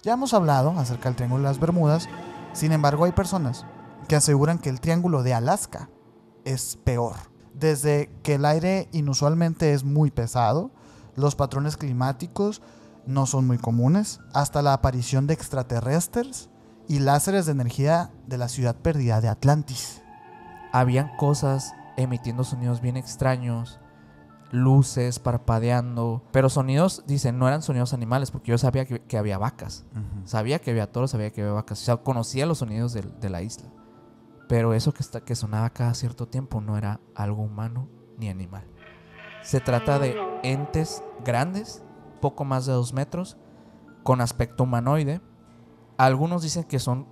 Ya hemos hablado acerca del Triángulo de las Bermudas, sin embargo hay personas que aseguran que el Triángulo de Alaska es peor. Desde que el aire inusualmente es muy pesado, los patrones climáticos no son muy comunes, hasta la aparición de extraterrestres y láseres de energía de la ciudad perdida de Atlantis. Habían cosas emitiendo sonidos bien extraños, luces parpadeando, pero sonidos, dicen, no eran sonidos animales, porque yo sabía que había vacas, sabía que había toros, sabía que había vacas, o sea, conocía los sonidos de la isla, pero eso que sonaba cada cierto tiempo no era algo humano ni animal. Se trata de entes grandes, poco más de 2 metros, con aspecto humanoide. Algunos dicen que son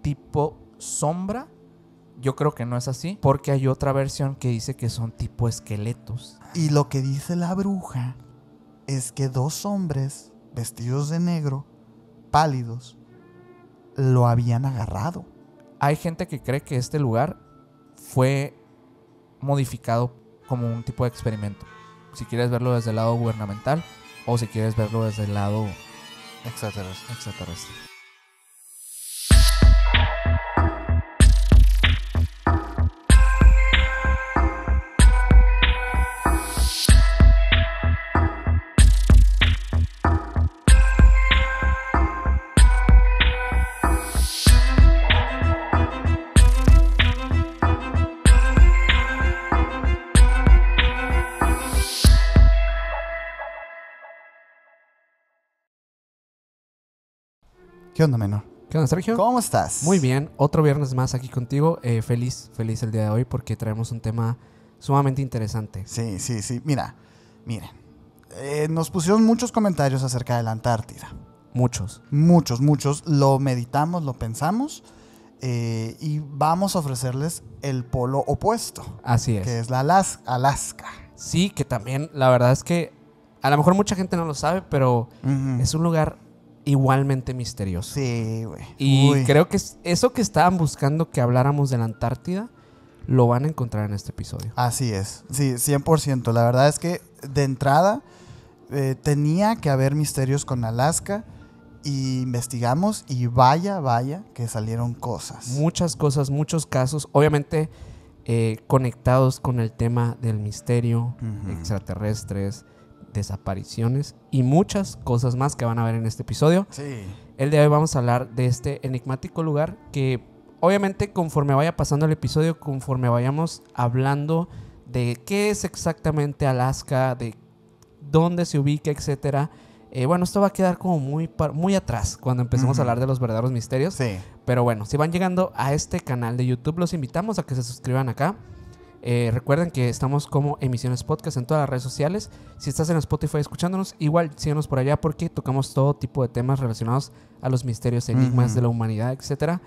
tipo sombra. Yo creo que no es así, porque hay otra versión que dice que son tipo esqueletos. Y lo que dice la bruja es que 2 hombres vestidos de negro, pálidos, lo habían agarrado. Hay gente que cree que este lugar fue modificado como un tipo de experimento. Si quieres verlo desde el lado gubernamental o si quieres verlo desde el lado extraterrestre. ¿Qué onda, menor? ¿Qué onda, Sergio? ¿Cómo estás? Muy bien, otro viernes más aquí contigo. Feliz el día de hoy porque traemos un tema sumamente interesante. Sí. Miren. Nos pusieron muchos comentarios acerca de la Antártida. Muchos. Lo meditamos, lo pensamos y vamos a ofrecerles el polo opuesto. Así es. Que es la Alaska. Sí, que también la verdad es que a lo mejor mucha gente no lo sabe, pero es un lugar igualmente misterioso. Sí, güey. Y creo que eso que estaban buscando que habláramos de la Antártida lo van a encontrar en este episodio. Así es, sí, 100%. La verdad es que de entrada tenía que haber misterios con Alaska y investigamos y vaya que salieron cosas. Muchas cosas, muchos casos, obviamente conectados con el tema del misterio, extraterrestres, desapariciones y muchas cosas más que van a ver en este episodio. Sí. El día de hoy vamos a hablar de este enigmático lugar que obviamente conforme vaya pasando el episodio, conforme vayamos hablando de qué es exactamente Alaska, de dónde se ubica, etcétera. Bueno, esto va a quedar como muy atrás cuando empecemos a hablar de los verdaderos misterios. Sí. Pero bueno, si van llegando a este canal de YouTube, los invitamos a que se suscriban acá. Recuerden que estamos como Emisiones Podcast en todas las redes sociales. Si estás en Spotify escuchándonos, igual síguenos por allá porque tocamos todo tipo de temas relacionados a los misterios, enigmas de la humanidad, etcétera.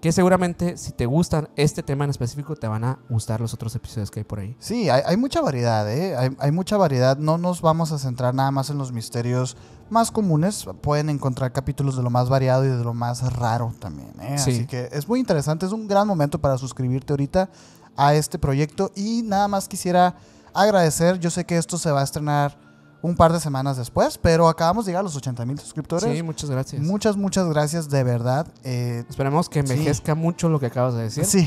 Que seguramente si te gustan este tema en específico te van a gustar los otros episodios que hay por ahí. Sí, hay mucha variedad, ¿eh? Hay mucha variedad. No nos vamos a centrar nada más en los misterios más comunes. Pueden encontrar capítulos de lo más variado y de lo más raro también, ¿eh? Sí. Así que es muy interesante. Es un gran momento para suscribirte ahorita a este proyecto. Y nada más quisiera agradecer. Yo sé que esto se va a estrenar un par de semanas después, pero acabamos de llegar a los 80,000 suscriptores. Sí, muchas gracias. Muchas gracias, de verdad. Esperemos que envejezca mucho lo que acabas de decir. Sí.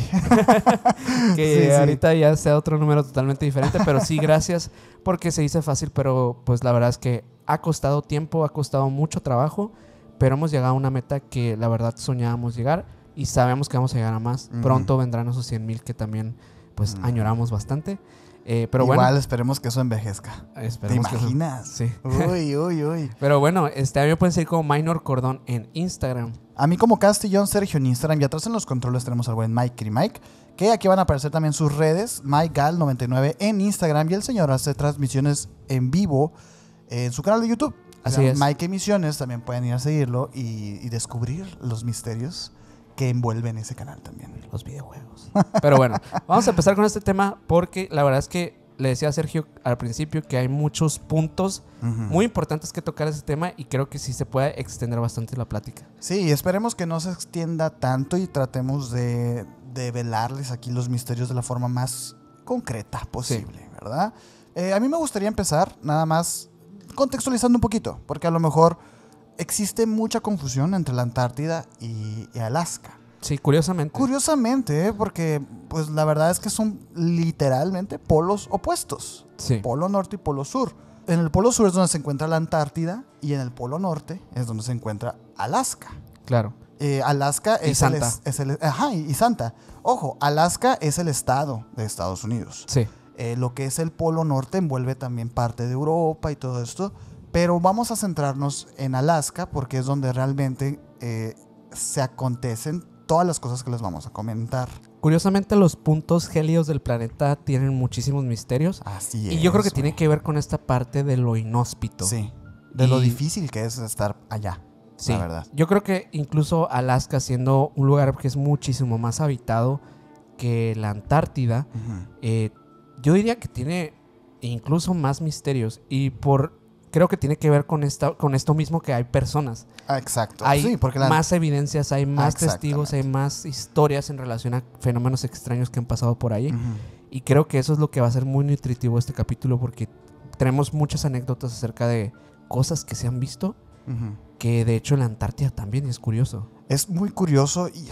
Que Sí. ahorita ya sea otro número totalmente diferente, pero sí, gracias porque se dice fácil, pero pues la verdad es que ha costado tiempo, ha costado mucho trabajo, pero hemos llegado a una meta que la verdad soñábamos llegar y sabemos que vamos a llegar a más. Pronto vendrán esos 100,000 que también pues añoramos bastante. Pero igual bueno, esperemos que eso envejezca. esperemos ¿Te imaginas? Que eso, sí. Uy. Pero bueno, a mí me pueden seguir como Minor Cordón en Instagram. A mí como Castillón Sergio en Instagram, y atrás en los controles tenemos al buen Mike, que aquí van a aparecer también sus redes, MikeGal99 en Instagram, y el señor hace transmisiones en vivo en su canal de YouTube. Así es. Mike Emisiones, también pueden ir a seguirlo y descubrir los misterios que envuelven ese canal también. Los videojuegos. Pero bueno, vamos a empezar con este tema porque la verdad es que le decía a Sergio al principio que hay muchos puntos muy importantes que tocar ese tema y creo que sí se puede extender bastante la plática. Sí, esperemos que no se extienda tanto y tratemos de velarles aquí los misterios de la forma más concreta posible, sí. ¿Verdad? A mí me gustaría empezar nada más contextualizando un poquito, porque a lo mejor existe mucha confusión entre la Antártida y Alaska. Sí, curiosamente. Curiosamente, porque pues la verdad es que son literalmente polos opuestos. Sí. Polo norte y polo sur. En el polo sur es donde se encuentra la Antártida y en el polo norte es donde se encuentra Alaska. Claro. Alaska Y es Santa. y Santa. Ojo, Alaska es el estado de Estados Unidos. Sí. Lo que es el polo norte envuelve también parte de Europa y todo esto. Pero vamos a centrarnos en Alaska porque es donde realmente se acontecen todas las cosas que les vamos a comentar. Curiosamente, los puntos gélidos del planeta tienen muchísimos misterios. Así es. Y yo creo que tiene que ver con esta parte de lo inhóspito. Sí. De lo difícil que es estar allá. Sí. La verdad. Yo creo que incluso Alaska, siendo un lugar que es muchísimo más habitado que la Antártida, yo diría que tiene incluso más misterios. Y creo que tiene que ver con esto mismo, que hay personas. Exacto. Hay sí, porque más evidencias, hay más testigos, hay más historias en relación a fenómenos extraños que han pasado por ahí. Y creo que eso es lo que va a ser muy nutritivo este capítulo, porque tenemos muchas anécdotas acerca de cosas que se han visto, que de hecho en la Antártida también es curioso. Es muy curioso y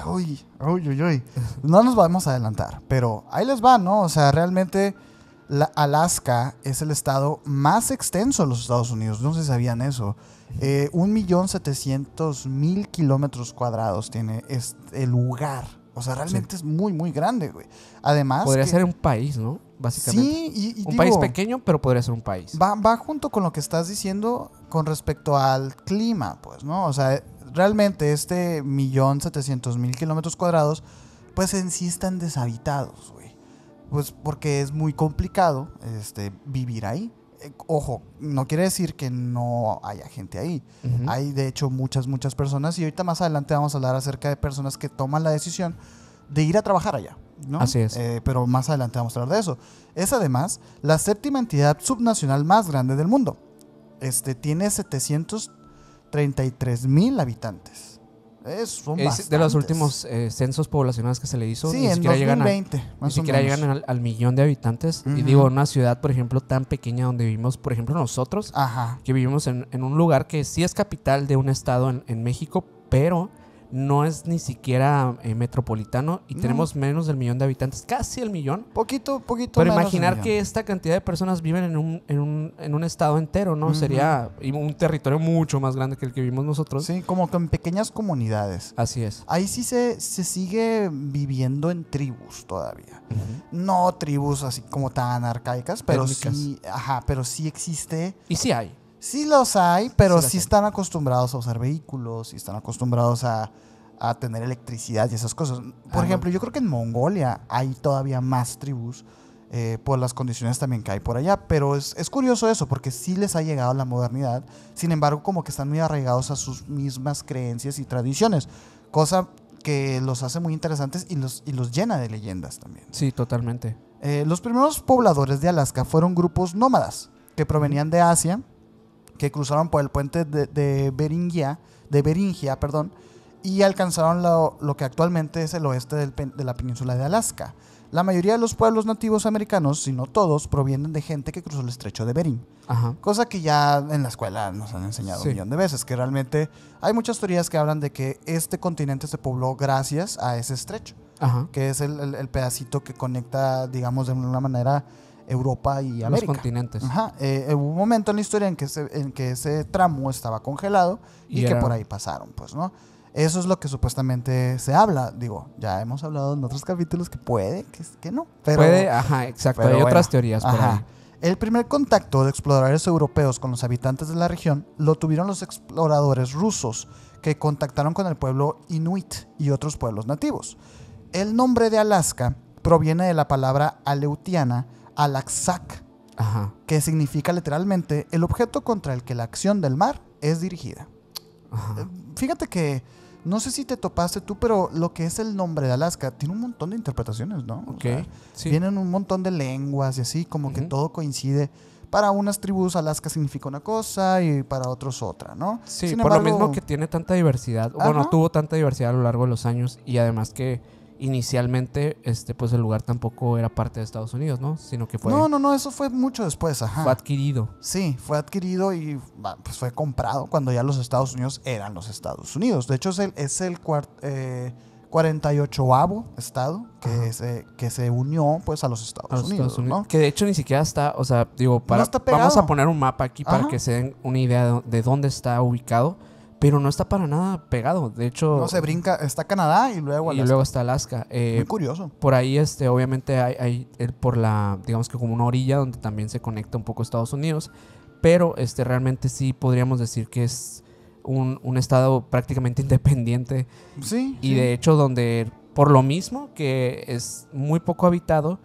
no nos vamos a adelantar, pero ahí les va, ¿no? O sea, realmente Alaska es el estado más extenso de los Estados Unidos. No sé si sabían eso. 1.700.000 kilómetros cuadrados tiene el lugar. O sea, realmente es muy, muy grande, güey. Además, podría ser un país, ¿no? Básicamente. Sí, un país pequeño, pero podría ser un país. Va junto con lo que estás diciendo con respecto al clima, pues, ¿no? O sea, realmente 1.700.000 kilómetros cuadrados, pues en sí están deshabitados, güey. Pues porque es muy complicado vivir ahí. Ojo, no quiere decir que no haya gente ahí. Hay de hecho muchas personas, y ahorita más adelante vamos a hablar acerca de personas que toman la decisión de ir a trabajar allá, ¿no? Así es. Pero más adelante vamos a hablar de eso. Es además la séptima entidad subnacional más grande del mundo. Tiene 733.000 habitantes. Son bastantes. De los últimos censos poblacionales que se le hizo. Sí, en 2020. Ni siquiera llegan al millón de habitantes. Y digo, una ciudad, por ejemplo, tan pequeña donde vivimos, por ejemplo, nosotros, que vivimos en un lugar que sí es capital de un estado en México, pero no es ni siquiera metropolitano, y tenemos menos del millón de habitantes, casi el millón. Poquito Pero menos imaginar que esta cantidad de personas viven en un estado entero, ¿no? Sería un territorio mucho más grande que el que vivimos nosotros. Sí, como que en pequeñas comunidades. Así es. Ahí sí se sigue viviendo en tribus todavía. No tribus así como tan arcaicas, pero sí, pero sí existe. Y sí hay. Sí los hay, pero sí hay. están acostumbrados a usar vehículos, y están acostumbrados a tener electricidad y esas cosas. Por ejemplo, yo creo que en Mongolia hay todavía más tribus por las condiciones también que hay por allá. Pero es curioso eso, porque sí les ha llegado la modernidad. Sin embargo, como que están muy arraigados a sus mismas creencias y tradiciones. Cosa que los hace muy interesantes y los llena de leyendas también. Sí, totalmente. Los primeros pobladores de Alaska fueron grupos nómadas que provenían de Asia, que cruzaron por el puente de Beringia, y alcanzaron lo que actualmente es el oeste de la península de Alaska. La mayoría de los pueblos nativos americanos, si no todos, provienen de gente que cruzó el estrecho de Bering. Cosa que ya en la escuela nos han enseñado un millón de veces, que realmente hay muchas teorías que hablan de que este continente se pobló gracias a ese estrecho, que es el pedacito que conecta, digamos, de una manera Europa y América. Los continentes. Hubo un momento en la historia en que ese tramo estaba congelado y que por ahí pasaron, pues, ¿no? Eso es lo que supuestamente se habla. Digo, ya hemos hablado en otros capítulos que puede, que no. Pero, exacto. Pero hay otras teorías por ahí. El primer contacto de exploradores europeos con los habitantes de la región lo tuvieron los exploradores rusos, que contactaron con el pueblo inuit y otros pueblos nativos. El nombre de Alaska proviene de la palabra aleutiana Alaksak, que significa literalmente el objeto contra el que la acción del mar es dirigida. Fíjate que no sé si te topaste tú, pero lo que es el nombre de Alaska tiene un montón de interpretaciones, ¿no? O sea, vienen un montón de lenguas y así, como que todo coincide. Para unas tribus Alaska significa una cosa y para otros otra, ¿no? Sí, por lo mismo que tiene tanta diversidad. Bueno, tuvo tanta diversidad a lo largo de los años, y además que inicialmente pues el lugar tampoco era parte de Estados Unidos, ¿no? Sino que fue... No, eso fue mucho después, ajá. Fue adquirido. Sí, fue adquirido y pues fue comprado cuando ya los Estados Unidos eran los Estados Unidos. De hecho, es el 48º estado que se unió pues a los Estados Unidos, ¿no? Que de hecho ni siquiera está, o sea, digo, No está pegado. vamos a poner un mapa aquí para Ajá. que se den una idea de dónde está ubicado, pero no está para nada pegado. De hecho... No se brinca, está Canadá y luego Alaska. Y luego está Alaska. Muy curioso. Por ahí, obviamente hay por la, digamos que como una orilla donde también se conecta un poco Estados Unidos, pero realmente sí podríamos decir que es un estado prácticamente independiente. Sí. Y de hecho donde, por lo mismo que es muy poco habitado,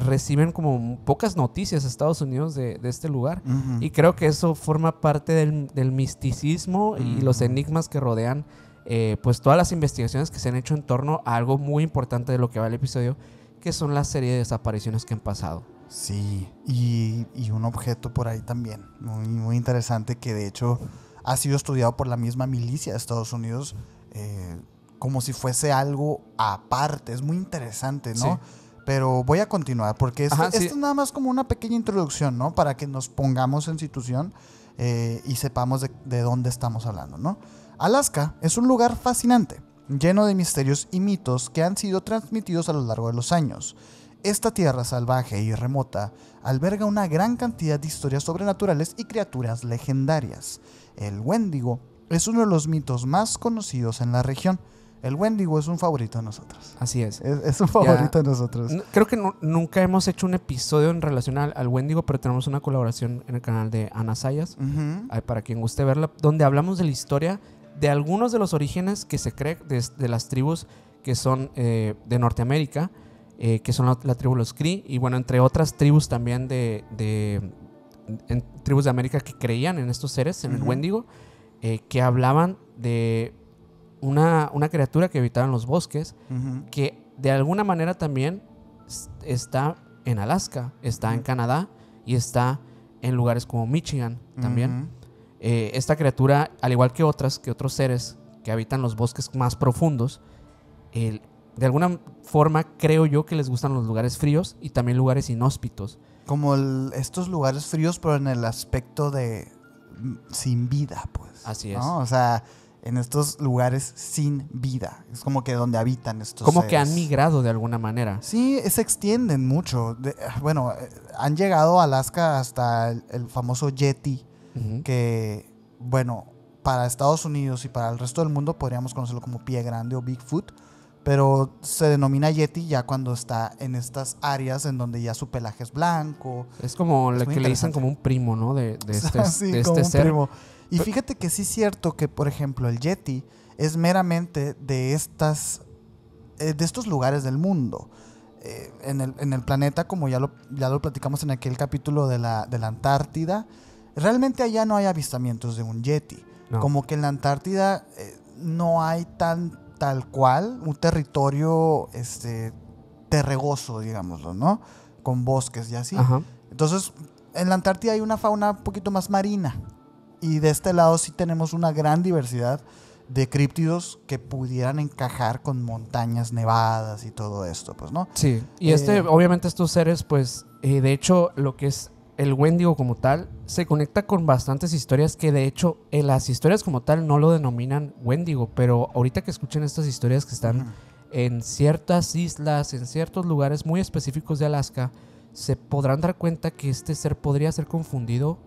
reciben como pocas noticias Estados Unidos de este lugar. Uh-huh. Y creo que eso forma parte del misticismo y los enigmas que rodean pues todas las investigaciones que se han hecho en torno a algo muy importante de lo que va el episodio, que son la serie de desapariciones que han pasado. Sí, y un objeto por ahí también muy, muy interesante, que de hecho ha sido estudiado por la misma milicia de Estados Unidos, como si fuese algo aparte. Es muy interesante, ¿no? Sí. Pero voy a continuar porque esto sí. es nada más como una pequeña introducción, ¿no? Para que nos pongamos en situación y sepamos de dónde estamos hablando, ¿no? Alaska es un lugar fascinante, lleno de misterios y mitos que han sido transmitidos a lo largo de los años. Esta tierra salvaje y remota alberga una gran cantidad de historias sobrenaturales y criaturas legendarias. El Wendigo es uno de los mitos más conocidos en la región. El Wendigo es un favorito de nosotros. Así es. Es un favorito de nosotros. Creo que nunca hemos hecho un episodio en relación al Wendigo, pero tenemos una colaboración en el canal de Ana Sayas, para quien guste verla, donde hablamos de la historia de algunos de los orígenes que se cree de las tribus que son de Norteamérica, que son la tribu los Cree, y bueno, entre otras tribus también en tribus de América que creían en estos seres, en el Wendigo, que hablaban de una criatura que habitaba en los bosques, que de alguna manera también está en Alaska, está en Canadá y está en lugares como Michigan también. Esta criatura, al igual que otros seres que habitan los bosques más profundos, de alguna forma creo yo que les gustan los lugares fríos y también lugares inhóspitos. Como estos lugares fríos, pero en el aspecto de sin vida, pues. Así es. ¿No? O sea, en estos lugares sin vida. Es como que donde habitan estos como seres. que han migrado de alguna manera. Sí, se extienden mucho. Bueno, han llegado a Alaska hasta el famoso Yeti, que, bueno, para Estados Unidos y para el resto del mundo podríamos conocerlo como Pie Grande o Bigfoot, pero se denomina Yeti ya cuando está en estas áreas en donde ya su pelaje es blanco. Es como Es lo muy que le dicen como un primo, ¿no? De este, sí, de como este un ser. primo. Y fíjate que sí es cierto que, por ejemplo, el Yeti es meramente de estos lugares del mundo. En el planeta, como ya lo platicamos en aquel capítulo de la Antártida, realmente allá no hay avistamientos de un Yeti. No. Como que en la Antártida no hay tal cual un territorio terregoso, digámoslo, ¿no? Con bosques y así. Ajá. Entonces, en la Antártida hay una fauna un poquito más marina. Y de este lado sí tenemos una gran diversidad de críptidos que pudieran encajar con montañas nevadas y todo esto, pues, ¿no? Sí, y obviamente estos seres, pues, de hecho, lo que es el Wendigo como tal, se conecta con bastantes historias que, de hecho, las historias como tal no lo denominan Wendigo, pero ahorita que escuchen estas historias que están en ciertas islas, en ciertos lugares muy específicos de Alaska, se podrán dar cuenta que este ser podría ser confundido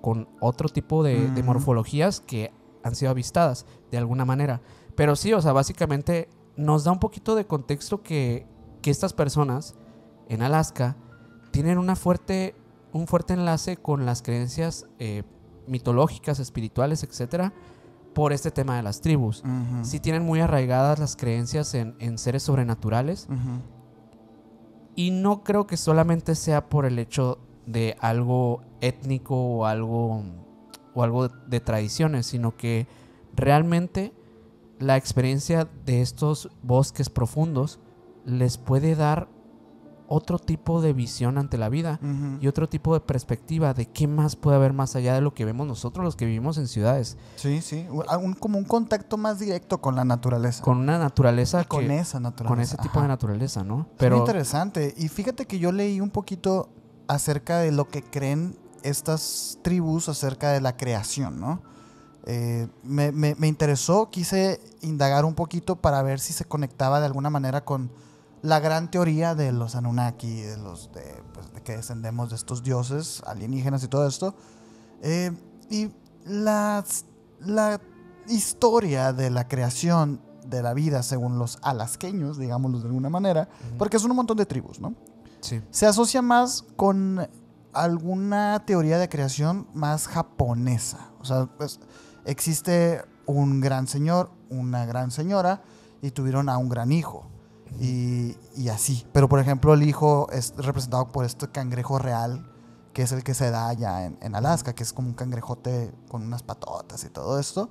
con otro tipo de morfologías que han sido avistadas de alguna manera. Pero sí, o sea, básicamente nos da un poquito de contexto que estas personas en Alaska tienen un fuerte enlace con las creencias mitológicas, espirituales, etcétera, por este tema de las tribus. Sí tienen muy arraigadas las creencias en seres sobrenaturales. Y no creo que solamente sea por el hecho de algo étnico o algo de tradiciones, sino que realmente la experiencia de estos bosques profundos les puede dar otro tipo de visión ante la vida y otro tipo de perspectiva de qué más puede haber más allá de lo que vemos nosotros los que vivimos en ciudades. Sí, sí, como un contacto más directo con la naturaleza. Con una naturaleza y con esa naturaleza. Con ese tipo de naturaleza, ¿no? Pero muy interesante. Y fíjate que yo leí un poquito acerca de lo que creen estas tribus acerca de la creación, ¿no? Me interesó, quise indagar un poquito para ver si se conectaba de alguna manera con la gran teoría de los Anunnaki, de que descendemos de estos dioses alienígenas y todo esto. Y la historia de la creación de la vida según los alasqueños, digámoslo de alguna manera, porque son un montón de tribus, ¿no? Sí. Se asocia más con alguna teoría de creación más japonesa. O sea, pues, existe un gran señor, una gran señora, y tuvieron a un gran hijo. Y así. Pero, por ejemplo, el hijo es representado por este cangrejo real, que es el que se da allá en Alaska, que es como un cangrejote con unas patotas y todo esto.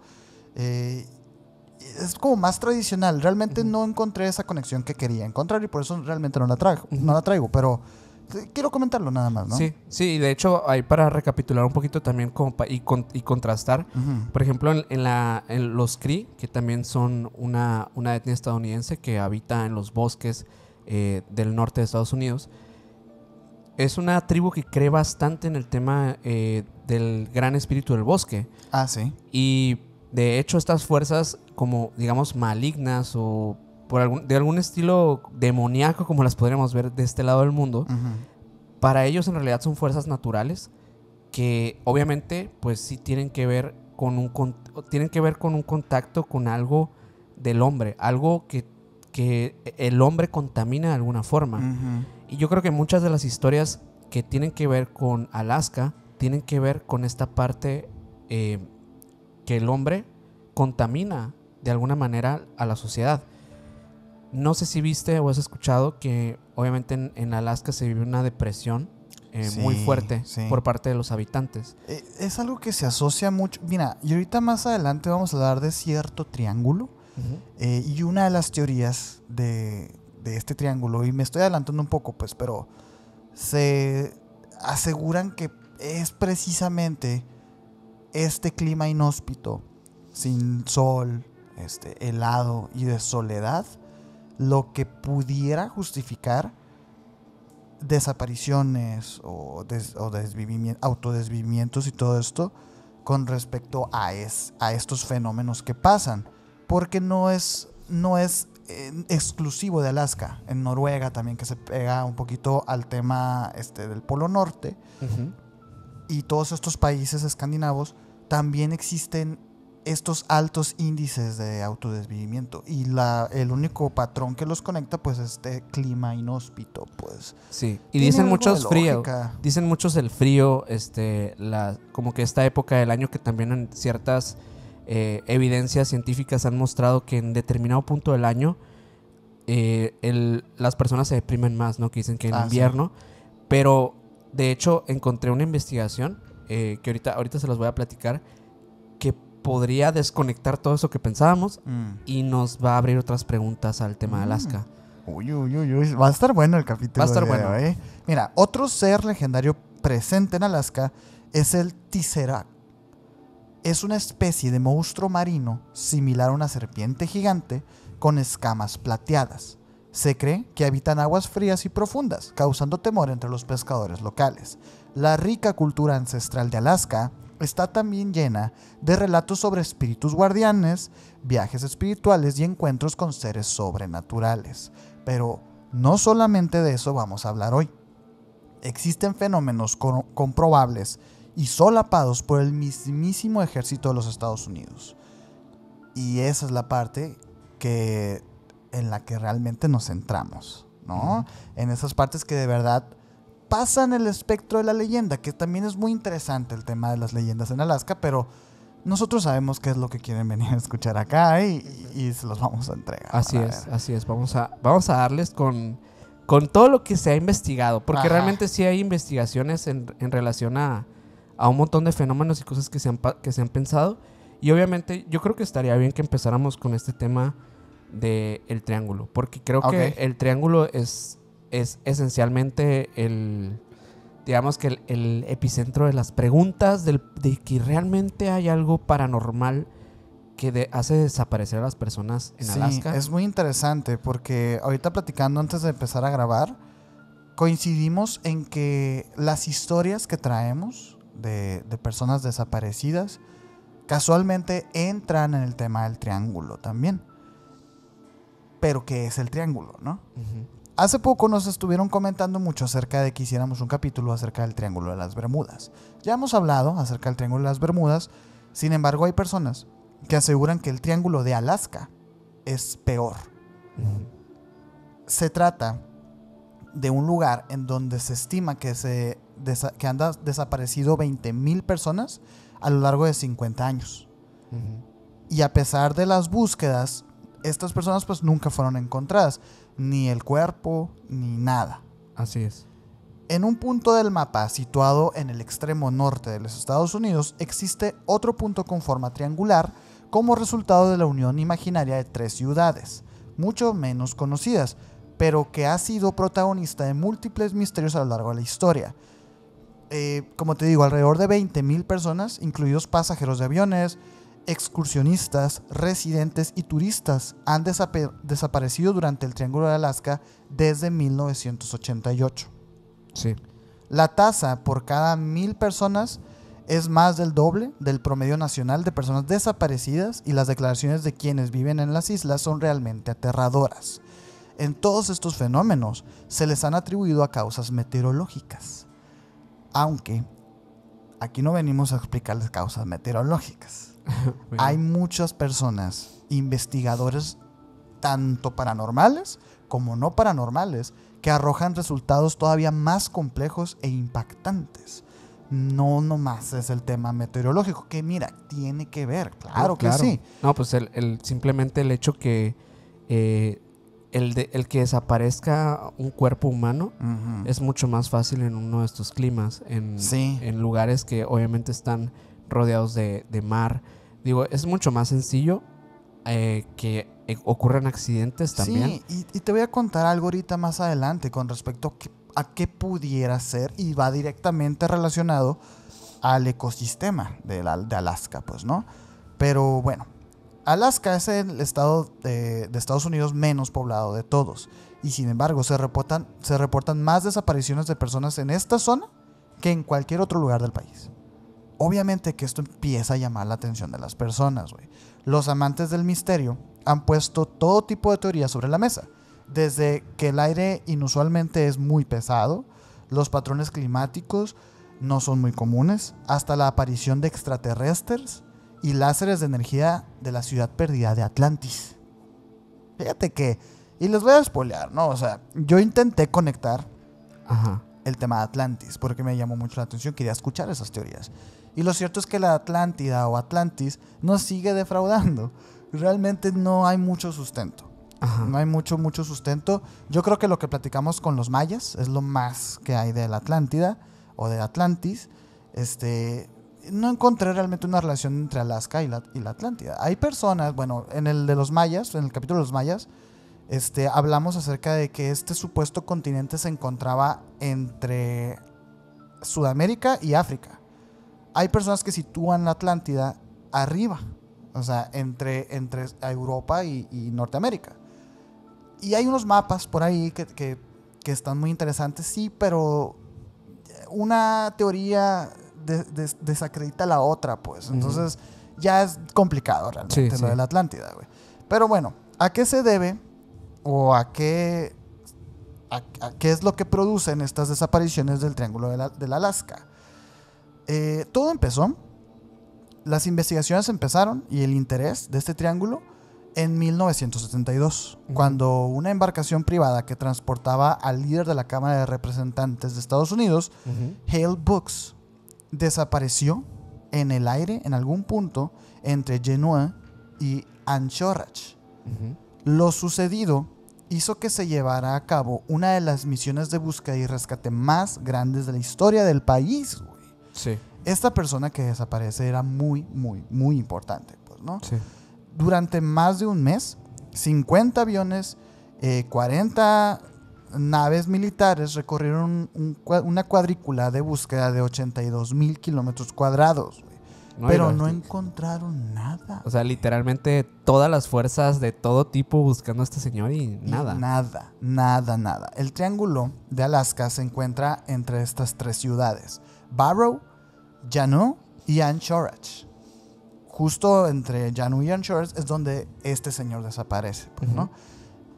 Es como más tradicional. Realmente no encontré esa conexión que quería encontrar y por eso realmente no la traigo. Pero quiero comentarlo nada más, ¿no? Sí, de hecho, ahí para recapitular un poquito también y contrastar, por ejemplo, en los Cree, que también son una etnia estadounidense que habita en los bosques del norte de Estados Unidos, es una tribu que cree bastante en el tema del gran espíritu del bosque. Ah, sí. Y de hecho, estas fuerzas como, digamos, malignas o de algún estilo demoníaco, como las podríamos ver de este lado del mundo, para ellos en realidad son fuerzas naturales que obviamente pues sí tienen que ver con un contacto con algo del hombre, algo que el hombre contamina de alguna forma. Y yo creo que muchas de las historias que tienen que ver con Alaska tienen que ver con esta parte que el hombre contamina de alguna manera a la sociedad. No sé si viste o has escuchado que obviamente en Alaska se vive una depresión muy fuerte por parte de los habitantes. Es algo que se asocia mucho. Mira, y ahorita más adelante vamos a hablar de cierto triángulo. Y una de las teorías de este triángulo, y me estoy adelantando un poco, pues, pero se aseguran que es precisamente este clima inhóspito, sin sol, helado y de soledad, lo que pudiera justificar desapariciones o autodesvivimientos y todo esto con respecto a estos fenómenos que pasan, porque no es exclusivo de Alaska. En Noruega también, que se pega un poquito al tema del Polo Norte, y todos estos países escandinavos también existen estos altos índices de autodesvivimiento, y el único patrón que los conecta pues es este clima inhóspito, pues. Sí, y dicen muchos frío, dicen muchos el frío, como que esta época del año, que también en ciertas evidencias científicas han mostrado que en determinado punto del año las personas se deprimen más, ¿no? Que dicen que en invierno, pero de hecho encontré una investigación que ahorita se los voy a platicar, que podría desconectar todo eso que pensábamos y nos va a abrir otras preguntas al tema de Alaska. Uy. Va a estar bueno el capítulo. Va a estar bueno. Mira, otro ser legendario presente en Alaska es el Tesseract. Es una especie de monstruo marino similar a una serpiente gigante con escamas plateadas. Se cree que habitan aguas frías y profundas, causando temor entre los pescadores locales. La rica cultura ancestral de Alaska está también llena de relatos sobre espíritus guardianes, viajes espirituales y encuentros con seres sobrenaturales. Pero no solamente de eso vamos a hablar hoy. Existen fenómenos comprobables y solapados por el mismísimo ejército de los Estados Unidos. Y esa es la parte en la que realmente nos centramos, ¿no? En esas partes que de verdad pasan el espectro de la leyenda, que también es muy interesante el tema de las leyendas en Alaska, pero nosotros sabemos qué es lo que quieren venir a escuchar acá y se los vamos a entregar. Así es. Vamos a darles con todo lo que se ha investigado, porque realmente sí hay investigaciones en relación a un montón de fenómenos y cosas que se han pensado, y obviamente yo creo que estaría bien que empezáramos con este tema del triángulo, porque creo que el triángulo es es esencialmente digamos que el epicentro de las preguntas de que realmente hay algo paranormal que hace desaparecer a las personas en Alaska. Sí, es muy interesante porque ahorita platicando antes de empezar a grabar, coincidimos en que las historias que traemos de personas desaparecidas casualmente entran en el tema del triángulo también. Pero ¿qué es el triángulo, no? Uh-huh. Hace poco nos estuvieron comentando mucho acerca de que hiciéramos un capítulo acerca del Triángulo de las Bermudas. Ya hemos hablado acerca del Triángulo de las Bermudas, sin embargo hay personas que aseguran que el Triángulo de Alaska es peor. Uh-huh. Se trata de un lugar en donde se estima que han desaparecido 20,000 personas a lo largo de 50 años. Uh-huh. Y a pesar de las búsquedas, estas personas pues nunca fueron encontradas. Ni el cuerpo, ni nada. Así es. En un punto del mapa situado en el extremo norte de los Estados Unidos existe otro punto con forma triangular como resultado de la unión imaginaria de 3 ciudades, mucho menos conocidas, pero que ha sido protagonista de múltiples misterios a lo largo de la historia. Como te digo, alrededor de 20,000 personas, incluidos pasajeros de aviones, excursionistas, residentes y turistas, han desaparecido durante el Triángulo de Alaska desde 1988. Sí. La tasa por cada 1,000 personas es más del doble del promedio nacional de personas desaparecidas, y las declaraciones de quienes viven en las islas son realmente aterradoras. En todos estos fenómenos se les han atribuido a causas meteorológicas, aunque aquí no venimos a explicarles causas meteorológicas. Hay muchas personas, investigadores, tanto paranormales como no paranormales, que arrojan resultados todavía más complejos e impactantes. No nomás es el tema meteorológico, que mira, tiene que ver, claro que sí. No, pues simplemente el hecho que el que desaparezca un cuerpo humano Uh-huh. es mucho más fácil en uno de estos climas, Sí. en lugares que obviamente están rodeados de mar. Digo, es mucho más sencillo que ocurran accidentes también. Sí, y te voy a contar algo ahorita más adelante con respecto a qué pudiera ser, y va directamente relacionado al ecosistema de Alaska, pues, ¿no? Pero bueno, Alaska es el estado de Estados Unidos menos poblado de todos, y sin embargo se reportan más desapariciones de personas en esta zona que en cualquier otro lugar del país. Obviamente que esto empieza a llamar la atención de las personas, güey. Los amantes del misterio han puesto todo tipo de teorías sobre la mesa, desde que el aire inusualmente es muy pesado, los patrones climáticos no son muy comunes, hasta la aparición de extraterrestres y láseres de energía de la ciudad perdida de Atlantis. Fíjate que, y les voy a spoilear, ¿no? O sea, yo intenté conectar Ajá. el tema de Atlantis porque me llamó mucho la atención, quería escuchar esas teorías. Y lo cierto es que la Atlántida o Atlantis nos sigue defraudando. Realmente no hay mucho sustento. Ajá. No hay mucho sustento. Yo creo que lo que platicamos con los mayas es lo más que hay de la Atlántida o de Atlantis. No encontré realmente una relación entre Alaska y la Atlántida. Hay personas, bueno, en el de los mayas, en el capítulo de los mayas, hablamos acerca de que este supuesto continente se encontraba entre Sudamérica y África. Hay personas que sitúan la Atlántida arriba, o sea, entre Europa y Norteamérica. Y hay unos mapas por ahí que están muy interesantes, sí, pero una teoría desacredita la otra, pues. Entonces ya es complicado realmente lo de la Atlántida, güey. Pero bueno, ¿a qué se debe o a qué es lo que producen estas desapariciones del Triángulo del Alaska? Todo empezó, las investigaciones empezaron y el interés de este triángulo en 1972, cuando una embarcación privada que transportaba al líder de la Cámara de Representantes de Estados Unidos, Hale Books, desapareció en el aire en algún punto entre Genoa y Anchorage. Lo sucedido hizo que se llevara a cabo una de las misiones de búsqueda y rescate más grandes de la historia del país, güey. Sí. Esta persona que desaparece era muy, muy, muy importante, pues, ¿no? Sí. Durante más de un mes, 50 aviones, 40 naves militares recorrieron una cuadrícula de búsqueda de 82,000 kilómetros cuadrados, güey. Pero no encontraron nada. O sea, literalmente todas las fuerzas de todo tipo buscando a este señor y nada. Nada. El Triángulo de Alaska se encuentra entre estas 3 ciudades: Barrow, Juneau y Anchorage. Justo entre Juneau y Anchorage es donde este señor desaparece, pues, ¿no?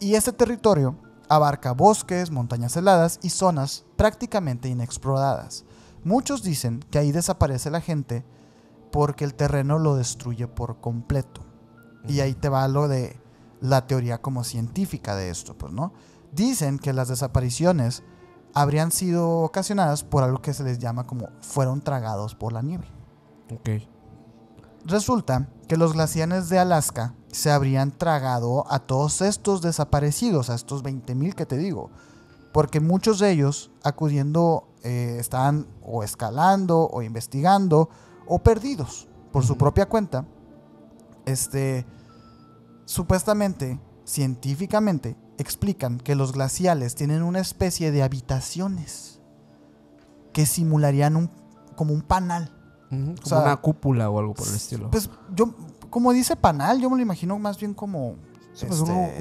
Y este territorio abarca bosques, montañas heladas y zonas prácticamente inexploradas. Muchos dicen que ahí desaparece la gente porque el terreno lo destruye por completo. Y ahí te va lo de la teoría como científica de esto, pues, ¿no? Dicen que las desapariciones habrían sido ocasionadas por algo que se les llama como fueron tragados por la nieve. Ok. Resulta que los glaciares de Alaska se habrían tragado a todos estos desaparecidos, a estos 20,000 que te digo, porque muchos de ellos acudiendo estaban o escalando o investigando o perdidos por su propia cuenta. Supuestamente, científicamente, explican que los glaciales tienen una especie de habitaciones que simularían como un panal. Como una cúpula o algo por el estilo. Pues yo, como dice panal, yo me lo imagino más bien como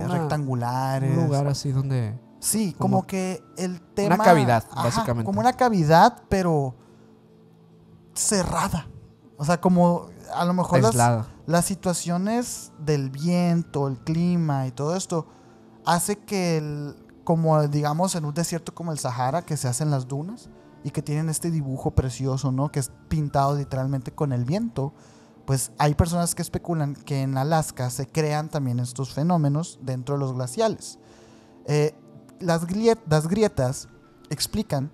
rectangulares. Un lugar así donde... Sí, como que el tema... Una cavidad, básicamente. Como una cavidad, pero cerrada. O sea, como a lo mejor las situaciones del viento, el clima y todo esto hace que, como digamos en un desierto como el Sahara, que se hacen las dunas y que tienen este dibujo precioso, ¿no? Que es pintado literalmente con el viento. Pues hay personas que especulan que en Alaska se crean también estos fenómenos dentro de los glaciales. Las grietas explican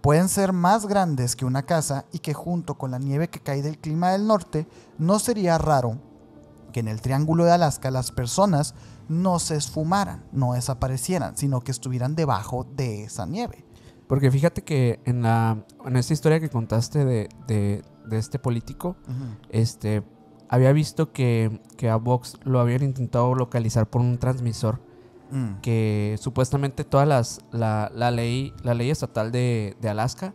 pueden ser más grandes que una casa y que junto con la nieve que cae del clima del norte, no sería raro que en el Triángulo de Alaska las personas no se esfumaran, no desaparecieran, sino que estuvieran debajo de esa nieve. Porque fíjate que en esta historia que contaste de este político, había visto que a Vox lo habían intentado localizar por un transmisor. Que supuestamente todas la ley estatal de Alaska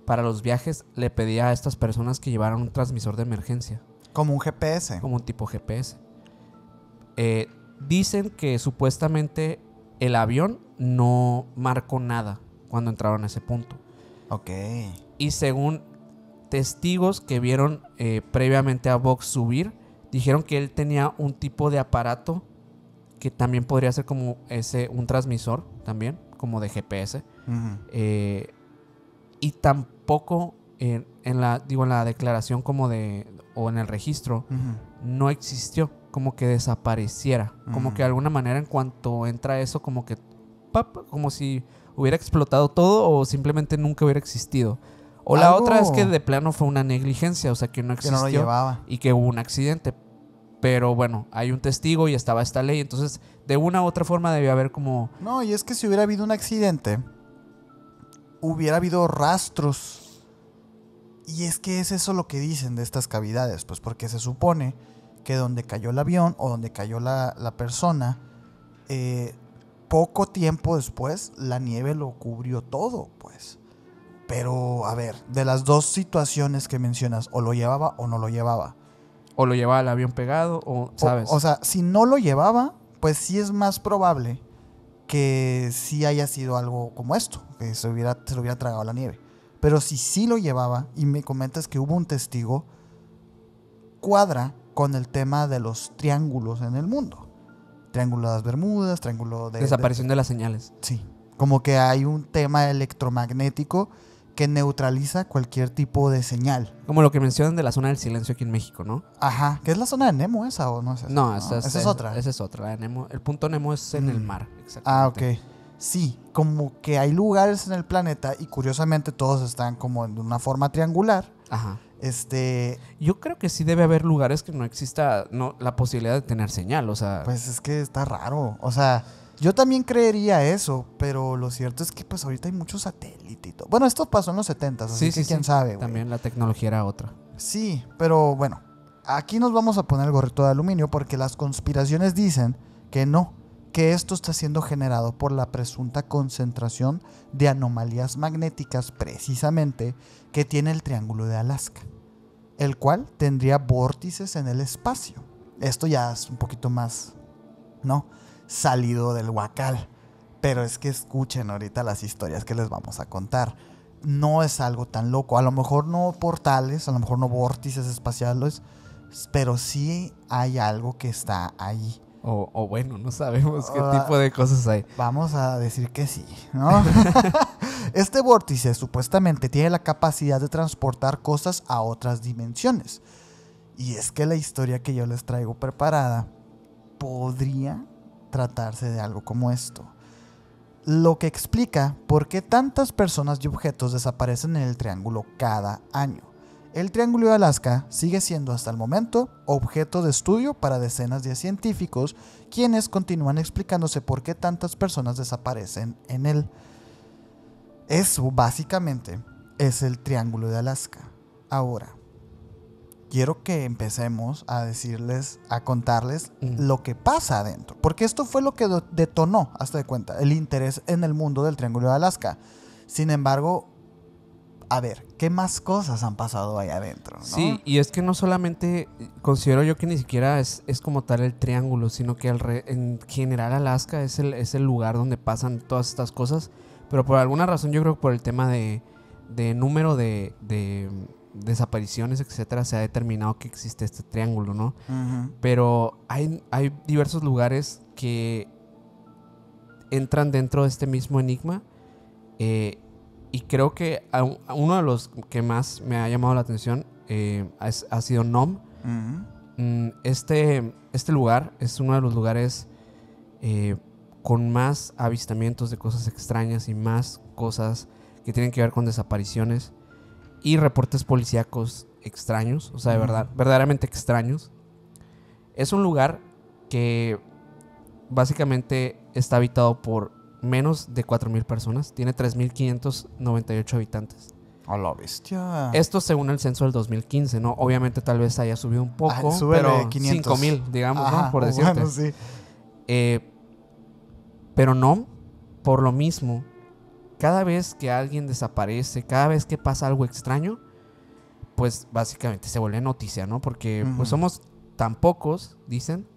para los viajes le pedía a estas personas que llevaran un transmisor de emergencia. Como un GPS. Como un tipo GPS. Dicen que supuestamente el avión no marcó nada cuando entraron a ese punto. Ok. Y según testigos que vieron previamente a Vox subir, dijeron que él tenía un tipo de aparato que también podría ser como un transmisor también, como de GPS. Y tampoco en la declaración como o en el registro no existió, como que desapareciera. Como que de alguna manera en cuanto entra eso, como que como si hubiera explotado todo o simplemente nunca hubiera existido. O la otra es que de plano fue una negligencia, o sea que no existió, que no lo llevaba. Y que hubo un accidente. Pero bueno, hay un testigo y estaba esta ley, entonces de una u otra forma debía haber como... No, y es que si hubiera habido un accidente, hubiera habido rastros. Y es que es eso lo que dicen de estas cavidades, pues porque se supone que donde cayó el avión o donde cayó la persona, poco tiempo después la nieve lo cubrió todo, pues. Pero, a ver, de las dos situaciones que mencionas, o lo llevaba o no lo llevaba. O lo llevaba el avión pegado, o ¿sabes? O sea, si no lo llevaba, pues sí es más probable que sí haya sido algo como esto, que se lo hubiera tragado la nieve. Pero si sí lo llevaba, y me comentas que hubo un testigo, cuadra con el tema de los triángulos en el mundo. Triángulo de las Bermudas, triángulo de... Desaparición de las señales. Sí, como que hay un tema electromagnético que neutraliza cualquier tipo de señal. Como lo que mencionan de la zona del silencio aquí en México, ¿no? Ajá, ¿qué es la zona de Nemo esa o no es esa? No, esa es otra. Esa es otra, la de Nemo. El punto Nemo es en el mar, exactamente. Ah, ok. Sí, como que hay lugares en el planeta y curiosamente todos están como de una forma triangular. Ajá. Yo creo que sí debe haber lugares que no exista la posibilidad de tener señal, o sea... Pues es que está raro, o sea... Yo también creería eso, pero lo cierto es que pues ahorita hay muchos satélites y todo. Bueno, esto pasó en los 70s, así que quién sabe, güey. También la tecnología era otra. Sí, pero bueno, aquí nos vamos a poner el gorrito de aluminio porque las conspiraciones dicen que no, que esto está siendo generado por la presunta concentración de anomalías magnéticas precisamente que tiene el Triángulo de Alaska, el cual tendría vórtices en el espacio. Esto ya es un poquito más, ¿no?, salido del huacal, pero es que escuchen ahorita las historias que les vamos a contar. No es algo tan loco, a lo mejor no portales, a lo mejor no vórtices espaciales, pero sí hay algo que está ahí. O bueno, no sabemos qué tipo de cosas hay. Vamos a decir que sí, ¿no? Este vórtice supuestamente tiene la capacidad de transportar cosas a otras dimensiones. Y es que la historia que yo les traigo preparada podría tratarse de algo como esto. Lo que explica por qué tantas personas y objetos desaparecen en el triángulo cada año. El Triángulo de Alaska sigue siendo hasta el momento objeto de estudio para decenas de científicos, quienes continúan explicándose por qué tantas personas desaparecen en él. Eso básicamente es el Triángulo de Alaska. Ahora, quiero que empecemos a decirles, a contarles lo que pasa adentro, porque esto fue lo que detonó, hasta de cuenta, el interés en el mundo del Triángulo de Alaska. Sin embargo, a ver, ¿qué más cosas han pasado ahí adentro, ¿no? Sí, y es que no solamente considero yo que ni siquiera es como tal el triángulo, sino que en general Alaska es el lugar donde pasan todas estas cosas, pero por alguna razón yo creo que por el tema de número de desapariciones, etcétera, se ha determinado que existe este triángulo, ¿no? Uh-huh. Pero hay diversos lugares que entran dentro de este mismo enigma, y creo que a uno de los que más me ha llamado la atención ha sido Nome. Uh-huh. Este lugar es uno de los lugares con más avistamientos de cosas extrañas y más cosas que tienen que ver con desapariciones y reportes policíacos extraños, o sea, de verdad, verdaderamente extraños. Es un lugar que básicamente está habitado por menos de 4,000 personas. Tiene 3,598 habitantes. A la bestia. Esto según el censo del 2015, ¿no? Obviamente tal vez haya subido un poco, pero 5,000, digamos, ajá, ¿no? Por decirte. Bueno, sí. Pero no, por lo mismo, cada vez que alguien desaparece, cada vez que pasa algo extraño, pues básicamente se vuelve noticia, ¿no? Porque pues somos tan pocos, dicen,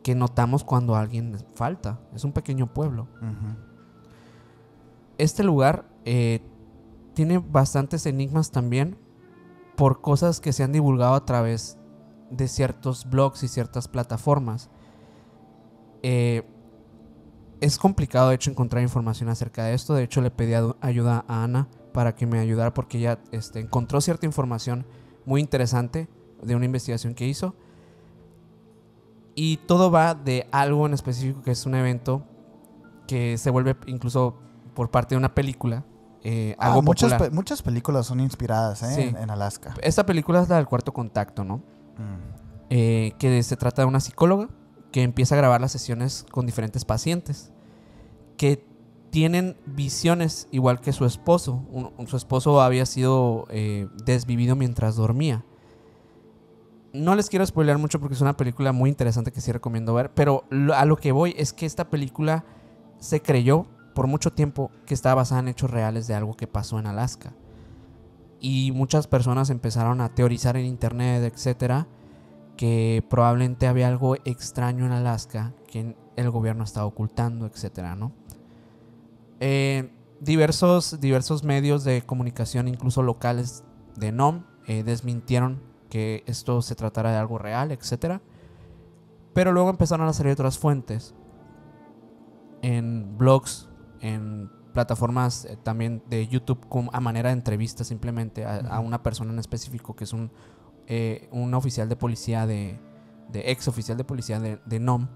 que notamos cuando alguien falta. Es un pequeño pueblo. Uh-huh. Este lugar tiene bastantes enigmas también por cosas que se han divulgado a través de ciertos blogs y ciertas plataformas. Es complicado, de hecho, encontrar información acerca de esto. De hecho, le pedí ayuda a Ana para que me ayudara porque ella encontró cierta información muy interesante de una investigación que hizo. Y todo va de algo en específico, que es un evento que se vuelve incluso por parte de una película algo popular. Muchas películas son inspiradas Sí. en Alaska. Esta película es la del Cuarto Contacto, ¿no? Que se trata de una psicóloga que empieza a grabar las sesiones con diferentes pacientes que tienen visiones igual que su esposo. Su esposo había sido desvivido mientras dormía. No les quiero spoilear mucho porque es una película muy interesante que sí recomiendo ver, pero a lo que voy es que esta película se creyó por mucho tiempo que estaba basada en hechos reales de algo que pasó en Alaska. Y muchas personas empezaron a teorizar en internet, etcétera, que probablemente había algo extraño en Alaska que el gobierno estaba ocultando, etcétera, ¿no? Diversos medios de comunicación, incluso locales de Nome, desmintieron que esto se tratara de algo real, etcétera. Pero luego empezaron a salir otras fuentes en blogs, en plataformas también de YouTube, a manera de entrevista simplemente a una persona en específico que es un oficial de policía ex oficial de policía de Nome,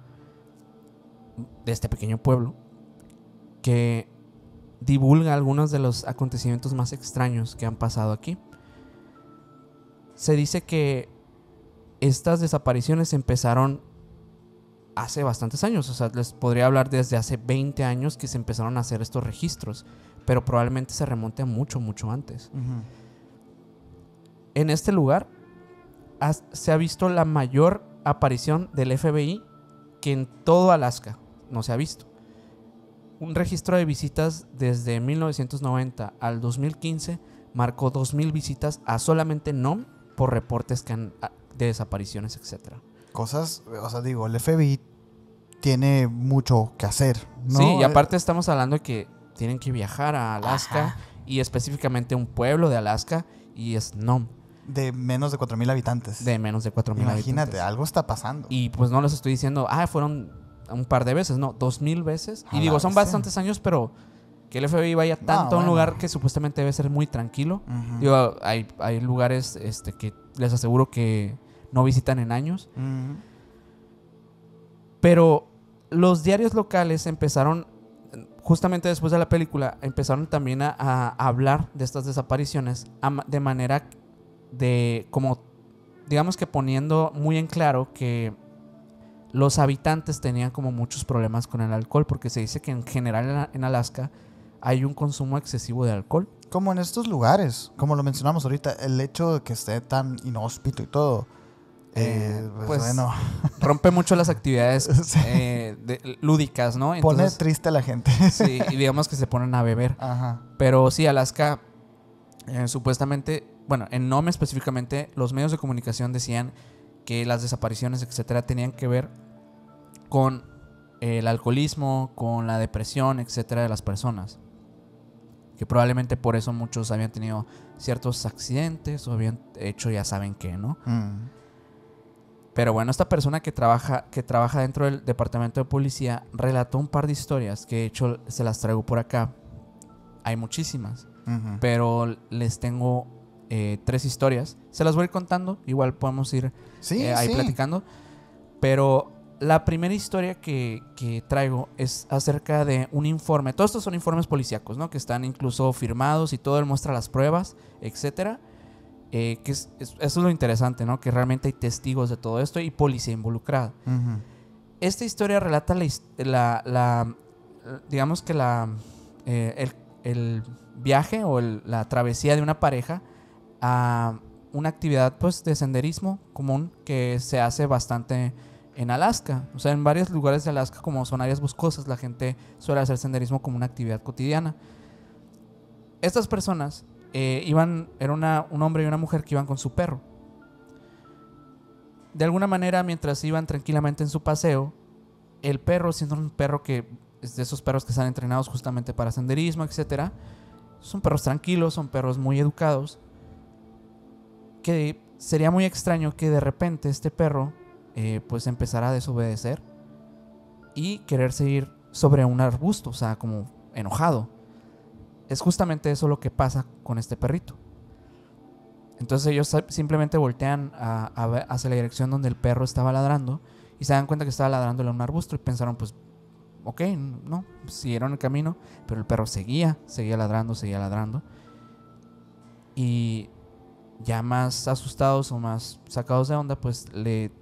de este pequeño pueblo, que divulga algunos de los acontecimientos más extraños que han pasado aquí. Se dice que estas desapariciones empezaron hace bastantes años. O sea, les podría hablar desde hace 20 años que se empezaron a hacer estos registros, pero probablemente se remonte a mucho, mucho antes. Uh-huh. En este lugar se ha visto la mayor aparición del FBI que en todo Alaska. no se ha visto. Un registro de visitas desde 1990 al 2015 marcó 2,000 visitas a solamente NOM por reportes de desapariciones, etcétera. Cosas, o sea, digo, el FBI tiene mucho que hacer, ¿no? Sí, y aparte estamos hablando de que tienen que viajar a Alaska. Ajá. Y específicamente un pueblo de Alaska, y es NOM. De menos de 4,000 habitantes. De menos de 4,000 habitantes. Imagínate, algo está pasando. Y pues no les estoy diciendo, fueron un par de veces, no, 2,000 veces. A Y digo, la son bestia. bastantes años, pero que el FBI vaya tanto a un bueno. lugar que supuestamente debe ser muy tranquilo. Ujú. Digo, hay lugares que les aseguro que no visitan en años. Ujú. Pero los diarios locales empezaron, justamente después de la película, empezaron también a hablar de estas desapariciones de manera de, como, digamos que poniendo muy en claro que los habitantes tenían como muchos problemas con el alcohol, porque se dice que en general en Alaska hay un consumo excesivo de alcohol. Como en estos lugares, como lo mencionamos ahorita, el hecho de que esté tan inhóspito y todo, pues bueno, rompe mucho las actividades Sí. lúdicas, ¿no? pone Entonces, triste a la gente. sí, y digamos que se ponen a beber. Ajá. Pero sí, Alaska, supuestamente, bueno, en NOM específicamente, los medios de comunicación decían que las desapariciones, etcétera, tenían que ver con el alcoholismo, con la depresión, etcétera, de las personas. Que probablemente por eso muchos habían tenido ciertos accidentes o habían hecho ya saben qué, ¿no? Mm. Pero bueno, esta persona que trabaja dentro del departamento de policía relató un par de historias que de hecho se las traigo por acá. Hay muchísimas, Ujú. pero les tengo 3 historias. Se las voy a ir contando, igual podemos ir Sí, ahí sí. platicando. Pero la primera historia que traigo es acerca de un informe. Todos estos son informes policíacos, ¿no? Que están incluso firmados y todo, él muestra las pruebas, etcétera. Eso es lo interesante, ¿no? Que realmente hay testigos de todo esto y policía involucrada. Ujú. Esta historia relata digamos que el viaje o la travesía de una pareja a una actividad pues de senderismo común que se hace bastante en Alaska. O sea, en varios lugares de Alaska, como son áreas boscosas, la gente suele hacer senderismo como una actividad cotidiana. Estas personas era un hombre y una mujer que iban con su perro. De alguna manera, mientras iban tranquilamente en su paseo, el perro, siendo un perro que es de esos perros que están entrenados justamente para senderismo, etcétera, son perros tranquilos, son perros muy educados, que sería muy extraño que de repente este perro pues empezara a desobedecer y querer seguir sobre un arbusto, o sea, como enojado. Es justamente eso lo que pasa con este perrito. Entonces ellos simplemente voltean hacia la dirección donde el perro estaba ladrando y se dan cuenta que estaba ladrándole a un arbusto y pensaron, pues, ok, no, siguieron el camino, pero el perro seguía ladrando. Y ya más asustados o más sacados de onda, pues le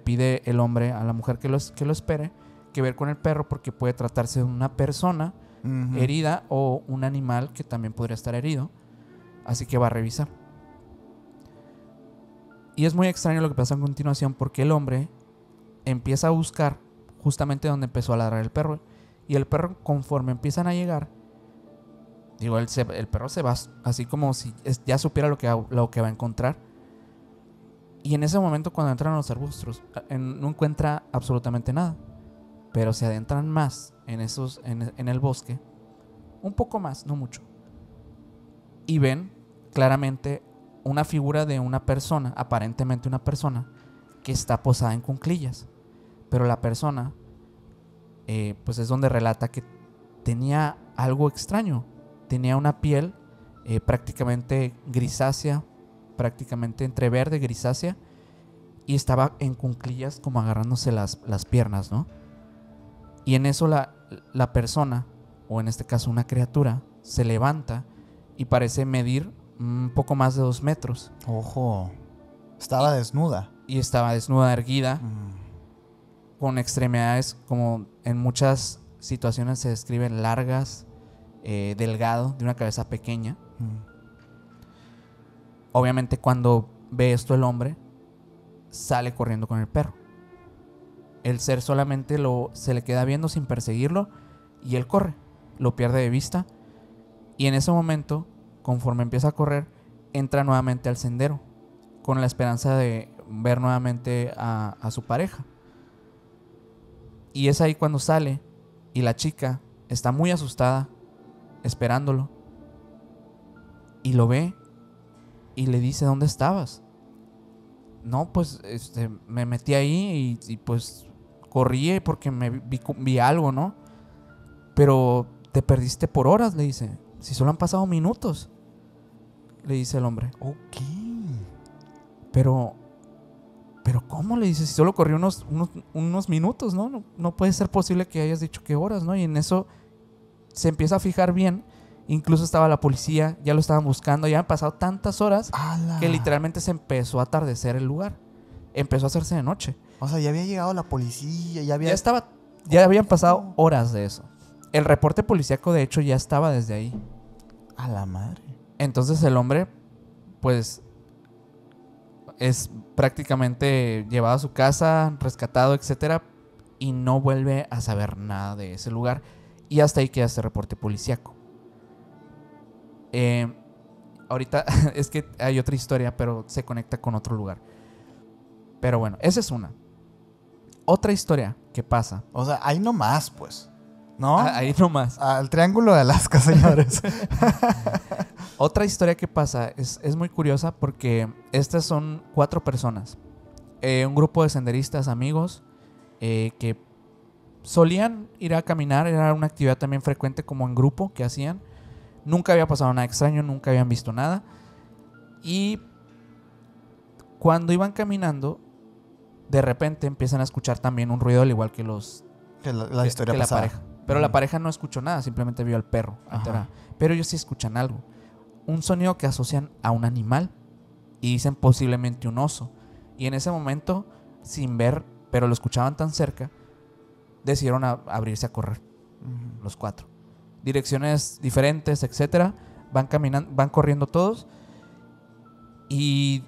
pide el hombre a la mujer que lo espere, que ver con el perro porque puede tratarse de una persona Ujú. herida o un animal que también podría estar herido. Así que va a revisar. Y es muy extraño lo que pasa a continuación porque el hombre empieza a buscar justamente donde empezó a ladrar el perro. Y el perro, conforme empiezan a llegar, digo, el perro se va así como si ya supiera lo que va a encontrar. Y en ese momento, cuando entran a los arbustos, no encuentra absolutamente nada. Pero se adentran más en el bosque, un poco más, no mucho, y ven claramente una figura de una persona, aparentemente una persona, que está posada en cuclillas. Pero la persona, pues es donde relata que tenía algo extraño. Tenía una piel prácticamente grisácea, prácticamente entre verde y grisácea, y estaba en cuclillas como agarrándose las piernas, ¿no? Y en eso la persona, o en este caso una criatura, se levanta y parece medir un poco más de 2 metros. Ojo. Estaba desnuda. Y estaba desnuda, erguida, Mm. con extremidades como en muchas situaciones se describen largas, delgado, de una cabeza pequeña. Mm. Obviamente cuando ve esto el hombre, sale corriendo con el perro. el ser solamente se le queda viendo sin perseguirlo y él corre, lo pierde de vista y en ese momento, conforme empieza a correr, entra nuevamente al sendero con la esperanza de ver nuevamente a su pareja. Y es ahí cuando sale y la chica está muy asustada esperándolo y lo ve y le dice: ¿dónde estabas? No, pues me metí ahí y pues corrí porque vi algo, ¿no? Pero te perdiste por horas, le dice. Si solo han pasado minutos, le dice el hombre. Ok. Pero ¿cómo? Le dice, si solo corrí unos minutos, ¿no? No puede ser posible que hayas dicho que horas, ¿no? Y en eso se empieza a fijar bien. Incluso estaba la policía, ya lo estaban buscando. Ya han pasado tantas horas que literalmente se empezó a atardecer el lugar. Empezó a hacerse de noche. O sea, ya había llegado la policía, ya habían pasado horas de eso. El reporte policíaco, de hecho, ya estaba desde ahí. A la madre. Entonces el hombre, pues, es prácticamente llevado a su casa, rescatado, etcétera, y no vuelve a saber nada de ese lugar. Y hasta ahí queda este reporte policíaco. Ahorita es que hay otra historia, pero se conecta con otro lugar. Pero bueno, esa es una. Otra historia que pasa. O sea, ahí nomás, pues. ¿No? Ahí nomás. Al Triángulo de Alaska, señores. Otra historia que pasa es muy curiosa porque estas son 4 personas. Un grupo de senderistas amigos que solían ir a caminar. Era una actividad también frecuente como en grupo que hacían. Nunca había pasado nada extraño, nunca habían visto nada. Y cuando iban caminando, de repente empiezan a escuchar también un ruido, al igual que la historia que pasada. la pareja. Pero la pareja no escuchó nada, simplemente vio al perro. Pero ellos sí escuchan algo. Un sonido que asocian a un animal y dicen posiblemente un oso. Y en ese momento, sin ver, pero lo escuchaban tan cerca, decidieron abrirse a correr. Los 4. Direcciones diferentes, etcétera. Van caminando, van corriendo todos. Y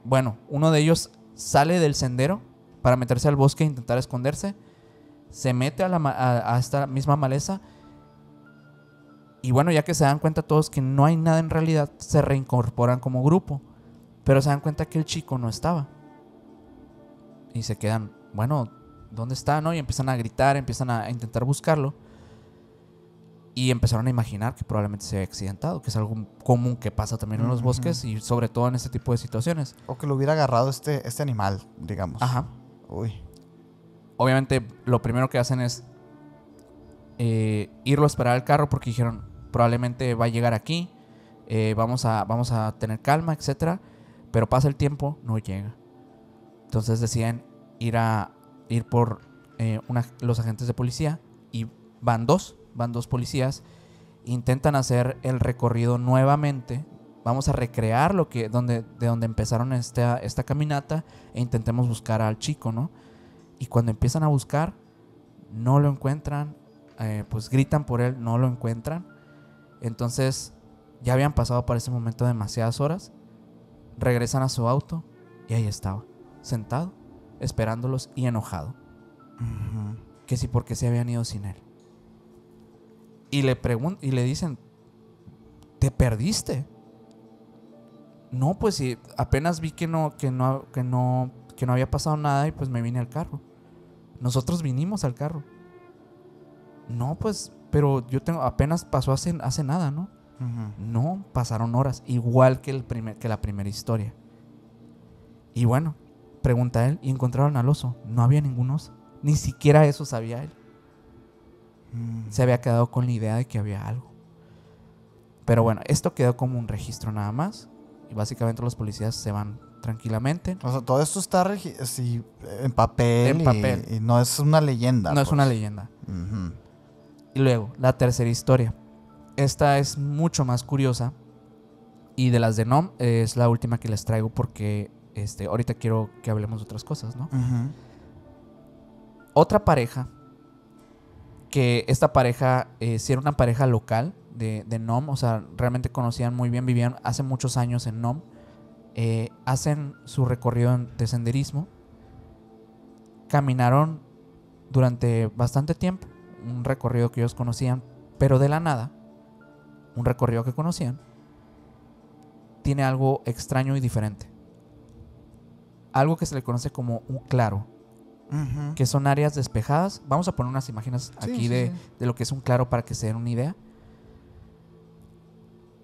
bueno, uno de ellos sale del sendero para meterse al bosque e intentar esconderse. Se mete a esta misma maleza. Y bueno, ya que se dan cuenta todos que no hay nada en realidad, se reincorporan como grupo. Pero se dan cuenta que el chico no estaba. Y se quedan, bueno, ¿dónde está? ¿No? Y empiezan a gritar, empiezan a intentar buscarlo. Y empezaron a imaginar que probablemente se había accidentado, que es algo común que pasa también en los bosques y sobre todo en este tipo de situaciones. O que lo hubiera agarrado este animal, digamos. Ajá. Uy. Obviamente lo primero que hacen es irlo a esperar al carro porque dijeron, probablemente va a llegar aquí, vamos a tener calma, etcétera. Pero pasa el tiempo, no llega. Entonces deciden ir por los agentes de policía y van dos policías, intentan hacer el recorrido nuevamente. Vamos a recrear de donde empezaron esta caminata e intentemos buscar al chico, ¿no? Y cuando empiezan a buscar, no lo encuentran, pues gritan por él, no lo encuentran. Entonces ya habían pasado para ese momento demasiadas horas. Regresan a su auto y ahí estaba, sentado, esperándolos y enojado. Que sí, porque se habían ido sin él. Y le dicen, ¿te perdiste? No, pues sí, apenas vi que no había pasado nada y pues me vine al carro. Nosotros vinimos al carro. No, pues, pero apenas pasó hace nada, ¿no? No, pasaron horas, igual que la primera historia. Y bueno, pregunta él, y encontraron al oso. No había ningún oso, ni siquiera eso sabía él. Se había quedado con la idea de que había algo. Pero bueno, esto quedó como un registro nada más. Y básicamente los policías se van tranquilamente. O sea, todo esto está en papel. En papel. Y no es una leyenda. No es una leyenda. Y luego, la tercera historia. Esta es mucho más curiosa. Y de las de Nome es la última que les traigo porque ahorita quiero que hablemos de otras cosas, ¿no? Otra pareja, que esta pareja sí era una pareja local de Nome, o sea, realmente conocían muy bien, vivían hace muchos años en Nome. Hacen su recorrido de senderismo, caminaron durante bastante tiempo, un recorrido que ellos conocían, pero de la nada, un recorrido que conocían, tiene algo extraño y diferente. Algo que se le conoce como un claro, Ujú. que son áreas despejadas. Vamos a poner unas imágenes Sí, aquí sí, de, sí. de lo que es un claro para que se den una idea.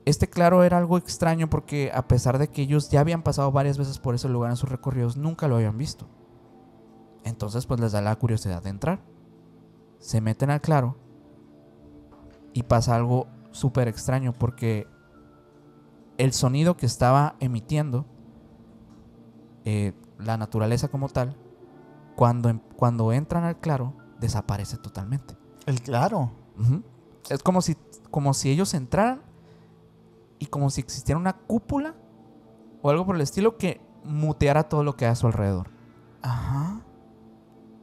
Este claro era algo extraño porque a pesar de que ellos ya habían pasado varias veces por ese lugar en sus recorridos, nunca lo habían visto. Entonces pues les da la curiosidad de entrar. Se meten al claro y pasa algo súper extraño porque el sonido que estaba emitiendo la naturaleza como tal, cuando entran al claro, desaparece totalmente. El claro. Ujú. Es como si ellos entraran y como si existiera una cúpula o algo por el estilo que muteara todo lo que hay a su alrededor. Ajá.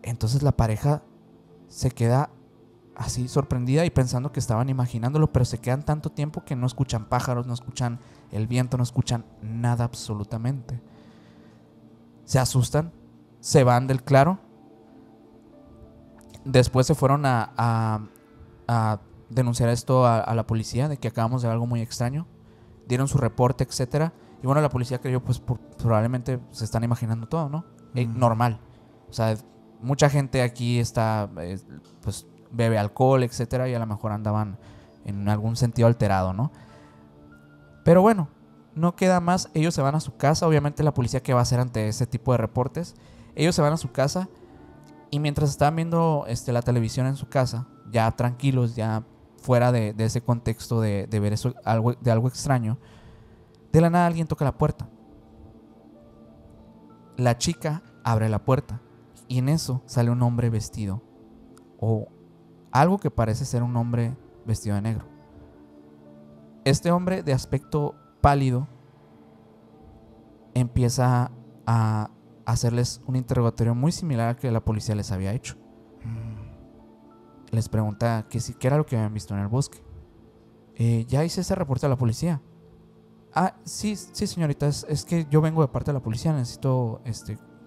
Entonces la pareja se queda así sorprendida y pensando que estaban imaginándolo, pero se quedan tanto tiempo que no escuchan pájaros, no escuchan el viento, no escuchan nada absolutamente. Se asustan, se van del claro. Después se fueron a denunciar esto a la policía de que acabamos de ver algo muy extraño. Dieron su reporte, etcétera. Y bueno, la policía creyó, pues probablemente se están imaginando todo, ¿no? Normal. O sea, mucha gente aquí está, pues bebe alcohol, etcétera, y a lo mejor andaban en algún sentido alterado, ¿no? Pero bueno, no queda más. Ellos se van a su casa. Obviamente la policía, ¿qué va a hacer ante ese tipo de reportes? Ellos se van a su casa y mientras estaban viendo la televisión en su casa, ya tranquilos, ya fuera de ese contexto de ver eso, algo extraño, de la nada alguien toca la puerta. La chica abre la puerta y en eso sale un hombre vestido, o algo que parece ser un hombre vestido de negro. Este hombre de aspecto pálido empieza a hacerles un interrogatorio muy similar al que la policía les había hecho. Les pregunta qué era lo que habían visto en el bosque. Ya hice ese reporte a la policía. Ah, sí, señorita, es que yo vengo de parte de la policía, necesito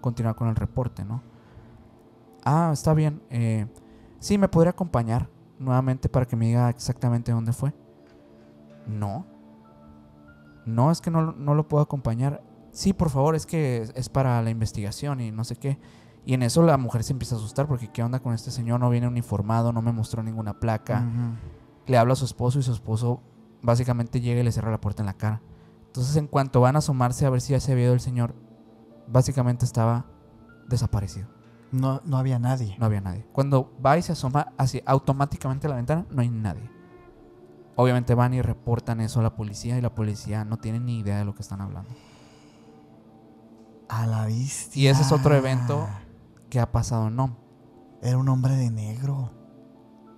continuar con el reporte, ¿no? Ah, está bien. Sí, ¿me podría acompañar nuevamente para que me diga exactamente dónde fue? No, es que no lo puedo acompañar. Sí, por favor, es que es para la investigación y no sé qué. Y en eso la mujer se empieza a asustar porque ¿qué onda con este señor? No viene uniformado, no me mostró ninguna placa. Le habla a su esposo y su esposo básicamente llega y le cierra la puerta en la cara. Entonces en cuanto van a asomarse a ver si ya se había ido el señor, básicamente estaba desaparecido. No había nadie. No había nadie. Cuando va y se asoma así automáticamente a la ventana, no hay nadie. Obviamente van y reportan eso a la policía y la policía no tiene ni idea de lo que están hablando. A la vista. Y ese es otro evento que ha pasado en NOM. Era un hombre de negro.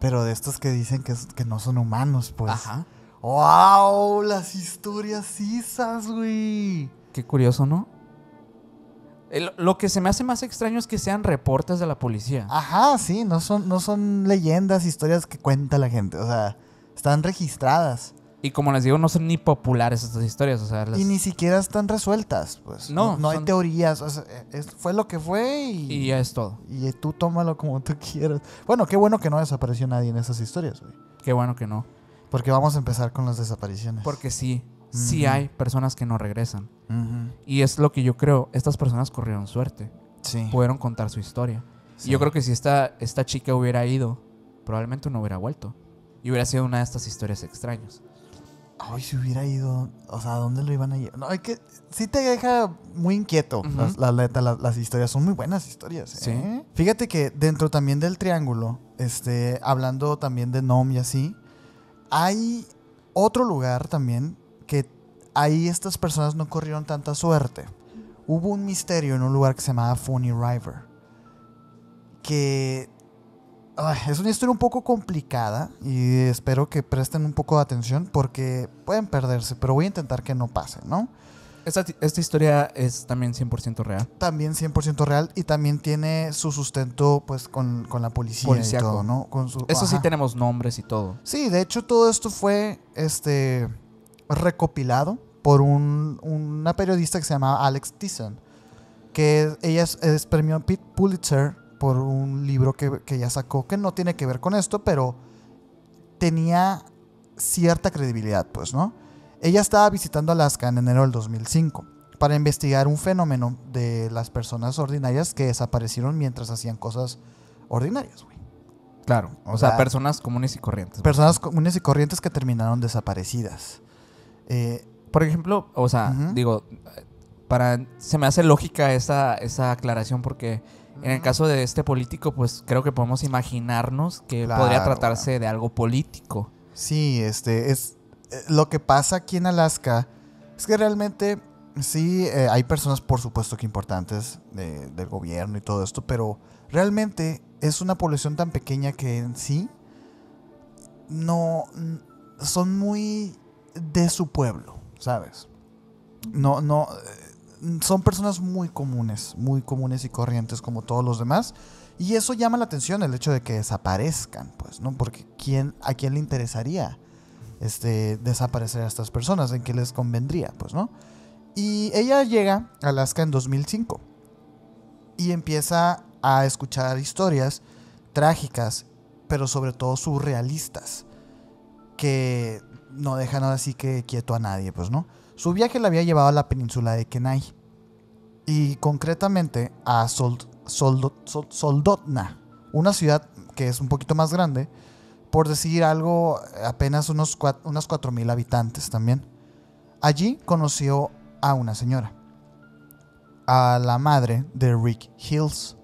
Pero de estos que dicen que no son humanos, pues. Ajá. ¡Wow! Las historias isas, güey. Qué curioso, ¿no? Lo que se me hace más extraño es que sean reportes de la policía. Ajá, sí, no son leyendas, historias que cuenta la gente. O sea, están registradas. Y como les digo, no son ni populares estas historias. O sea, Y ni siquiera están resueltas, pues. No, No hay teorías. O sea, fue lo que fue y ya es todo. y tú tómalo como tú quieras. Bueno, qué bueno que no desapareció nadie en esas historias, güey. Qué bueno que no. Porque vamos a empezar con las desapariciones. Porque sí Ujú. hay personas que no regresan. Ujú. Y es lo que yo creo. Estas personas corrieron suerte. Sí. Pudieron contar su historia. Sí. Y yo creo que si esta chica hubiera ido, probablemente no hubiera vuelto. Y hubiera sido una de estas historias extrañas. Ay, si hubiera ido, o sea, ¿a dónde lo iban a llevar? No, hay que, sí te deja muy inquieto. Ujú. Las historias son muy buenas historias. ¿Eh? Sí. Fíjate que dentro también del triángulo, hablando también de NOM y así, hay otro lugar también que ahí estas personas no corrieron tanta suerte. Hubo un misterio en un lugar que se llamaba Funny River, que es una historia un poco complicada y espero que presten un poco de atención porque pueden perderse, pero voy a intentar que no pase, ¿no? Esta historia es también 100% real. También 100% real y también tiene su sustento pues con la policía y todo, ¿no? Eso sí tenemos nombres y todo. Sí, de hecho todo esto fue recopilado por una periodista que se llamaba Alex Thiessen, que ella es premio Pulitzer por un libro que ella sacó que no tiene que ver con esto, pero tenía cierta credibilidad, pues, ¿no? Ella estaba visitando Alaska en enero del 2005 para investigar un fenómeno de las personas ordinarias que desaparecieron mientras hacían cosas ordinarias, güey. Claro. O sea, personas comunes y corrientes. Personas comunes y corrientes que terminaron desaparecidas. Por ejemplo, o sea, digo, se me hace lógica esa aclaración porque en el caso de este político, pues creo que podemos imaginarnos que podría tratarse de algo político. Sí, lo que pasa aquí en Alaska es que realmente sí hay personas, por supuesto, que importantes del gobierno y todo esto, pero realmente es una población tan pequeña que en sí no son muy de su pueblo, ¿sabes? No son personas muy comunes y corrientes como todos los demás, y eso llama la atención, el hecho de que desaparezcan, pues, ¿no? Porque ¿a quién le interesaría desaparecer a estas personas? ¿En qué les convendría, pues, no? Y ella llega a Alaska en 2005 y empieza a escuchar historias trágicas, pero sobre todo surrealistas, que no dejan así que quieto a nadie, pues, ¿no? Su viaje la había llevado a la península de Kenai y concretamente a Soldotna, una ciudad que es un poquito más grande, por decir algo, apenas unas 4,000 habitantes también. Allí conoció a una señora, a la madre de Rick Hills,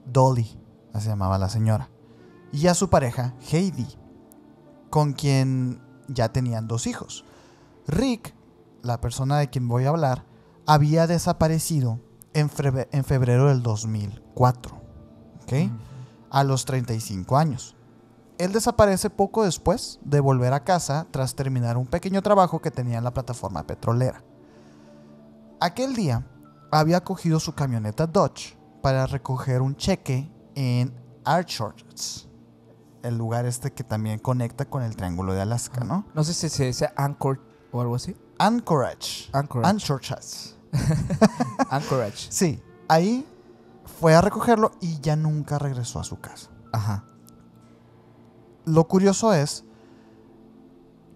Dolly, se llamaba la señora, y a su pareja Heidi, con quien ya tenían 2 hijos. Rick, la persona de quien voy a hablar, había desaparecido en febrero del 2004, ¿ok? A los 35 años. Él desaparece poco después de volver a casa tras terminar un pequeño trabajo que tenía en la plataforma petrolera. Aquel día había cogido su camioneta Dodge para recoger un cheque en Anchorage, el lugar que también conecta con el Triángulo de Alaska, ¿no? No sé si se dice Anchor o algo así. Anchorage. Anchorage. Sí, ahí fue a recogerlo y ya nunca regresó a su casa. Ajá. Lo curioso es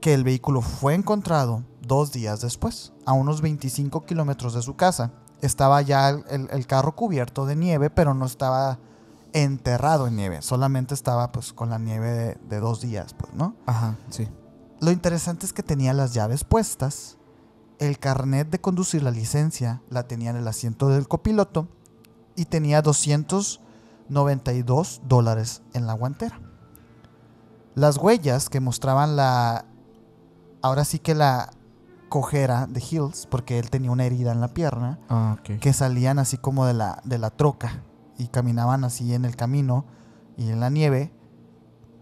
que el vehículo fue encontrado 2 días después, a unos 25 kilómetros de su casa. Estaba ya el carro cubierto de nieve, pero no estaba enterrado en nieve. Solamente estaba pues con la nieve de 2 días, pues, ¿no? Ajá, sí. Lo interesante es que tenía las llaves puestas, el carnet de conducir, la licencia, la tenía en el asiento del copiloto y tenía $292 en la guantera. Las huellas que mostraban ahora sí que la cojera de Hills, porque él tenía una herida en la pierna, okay, que salían así como de la troca y caminaban así en el camino y en la nieve,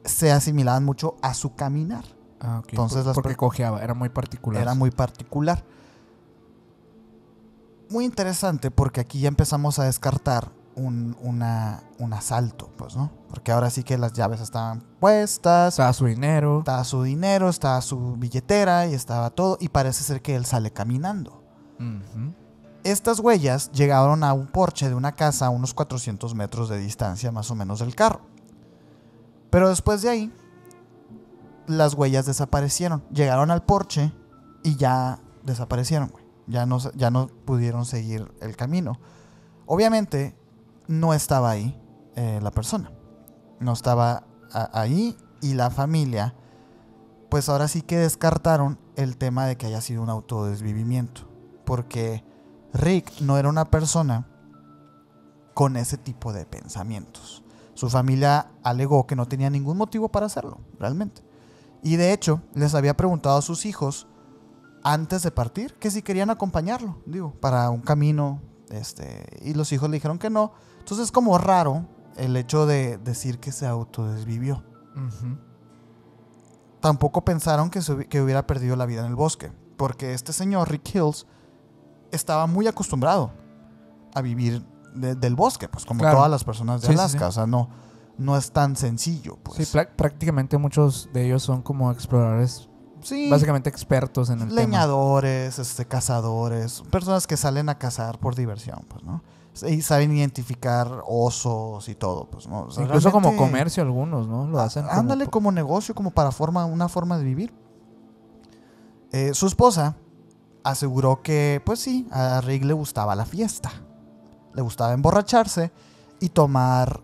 se asimilaban mucho a su caminar. Okay. Entonces porque cojeaba, era muy particular. Era muy particular. Muy interesante porque aquí ya empezamos a descartar un asalto, pues, ¿no? Porque ahora sí que las llaves estaban puestas. Estaba su dinero. Estaba su billetera y estaba todo. Y parece ser que él sale caminando. Uh-huh. Estas huellas llegaron a un porche de una casa a unos 400 metros de distancia más o menos del carro. Pero después de ahí, las huellas desaparecieron. Llegaron al porche y ya desaparecieron, güey. Ya no pudieron seguir el camino. Obviamente no estaba ahí la persona. No estaba ahí, y la familia pues ahora sí que descartaron el tema de que haya sido un autodesvivimiento, porque Rick no era una persona con ese tipo de pensamientos. Su familia alegó que no tenía ningún motivo para hacerlo, realmente. Y de hecho les había preguntado a sus hijos antes de partir que si querían acompañarlo, para un camino, y los hijos le dijeron que no. Entonces es como raro el hecho de decir que se autodesvivió. Uh-huh. Tampoco pensaron que hubiera perdido la vida en el bosque, porque este señor Rick Hills estaba muy acostumbrado a vivir del bosque, pues como claro, todas las personas de Alaska. Sí. O sea, no es tan sencillo, pues. Sí, prácticamente muchos de ellos son como exploradores. Sí, básicamente expertos en el leñadores, tema. Cazadores, personas que salen a cazar por diversión, pues, ¿no? Y saben identificar osos y todo, pues, ¿no? O sea, Incluso como realmente, comercio algunos, ¿no? Lo hacen como ándale, como negocio, como para una forma de vivir. Su esposa aseguró que, pues sí, a Rick le gustaba la fiesta. Le gustaba emborracharse y tomar,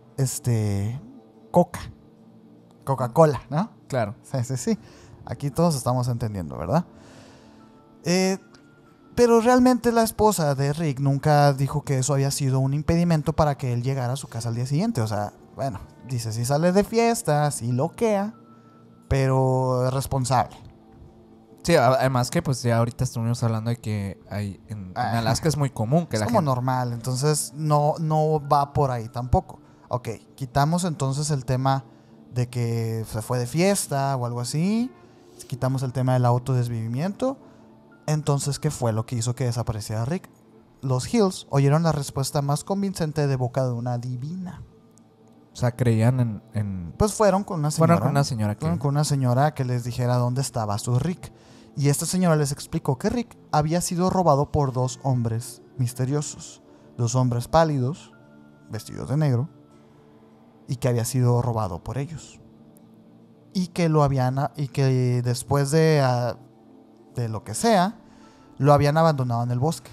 Coca-Cola, ¿no? Claro. Sí. Aquí todos estamos entendiendo, ¿verdad? Pero realmente la esposa de Rick nunca dijo que eso había sido un impedimento para que él llegara a su casa al día siguiente. O sea, bueno, dice, sí sale de fiesta, sí loquea, pero es responsable. Sí, además que pues ya ahorita estuvimos hablando de que hay en Alaska es muy común que Es la como gente... normal, entonces no va por ahí tampoco. Ok, quitamos entonces el tema de que se fue de fiesta o algo así. Quitamos el tema del autodesvivimiento. Entonces, ¿qué fue lo que hizo que desapareciera Rick? Los Hills oyeron la respuesta más convincente de boca de una divina. O sea, creían en... Pues fueron con una señora. Fueron con una señora Que les dijera dónde estaba su Rick. Y esta señora les explicó que Rick había sido robado por 2 hombres misteriosos. 2 hombres pálidos, vestidos de negro, y que había sido robado por ellos. Y que después de lo que sea, lo habían abandonado en el bosque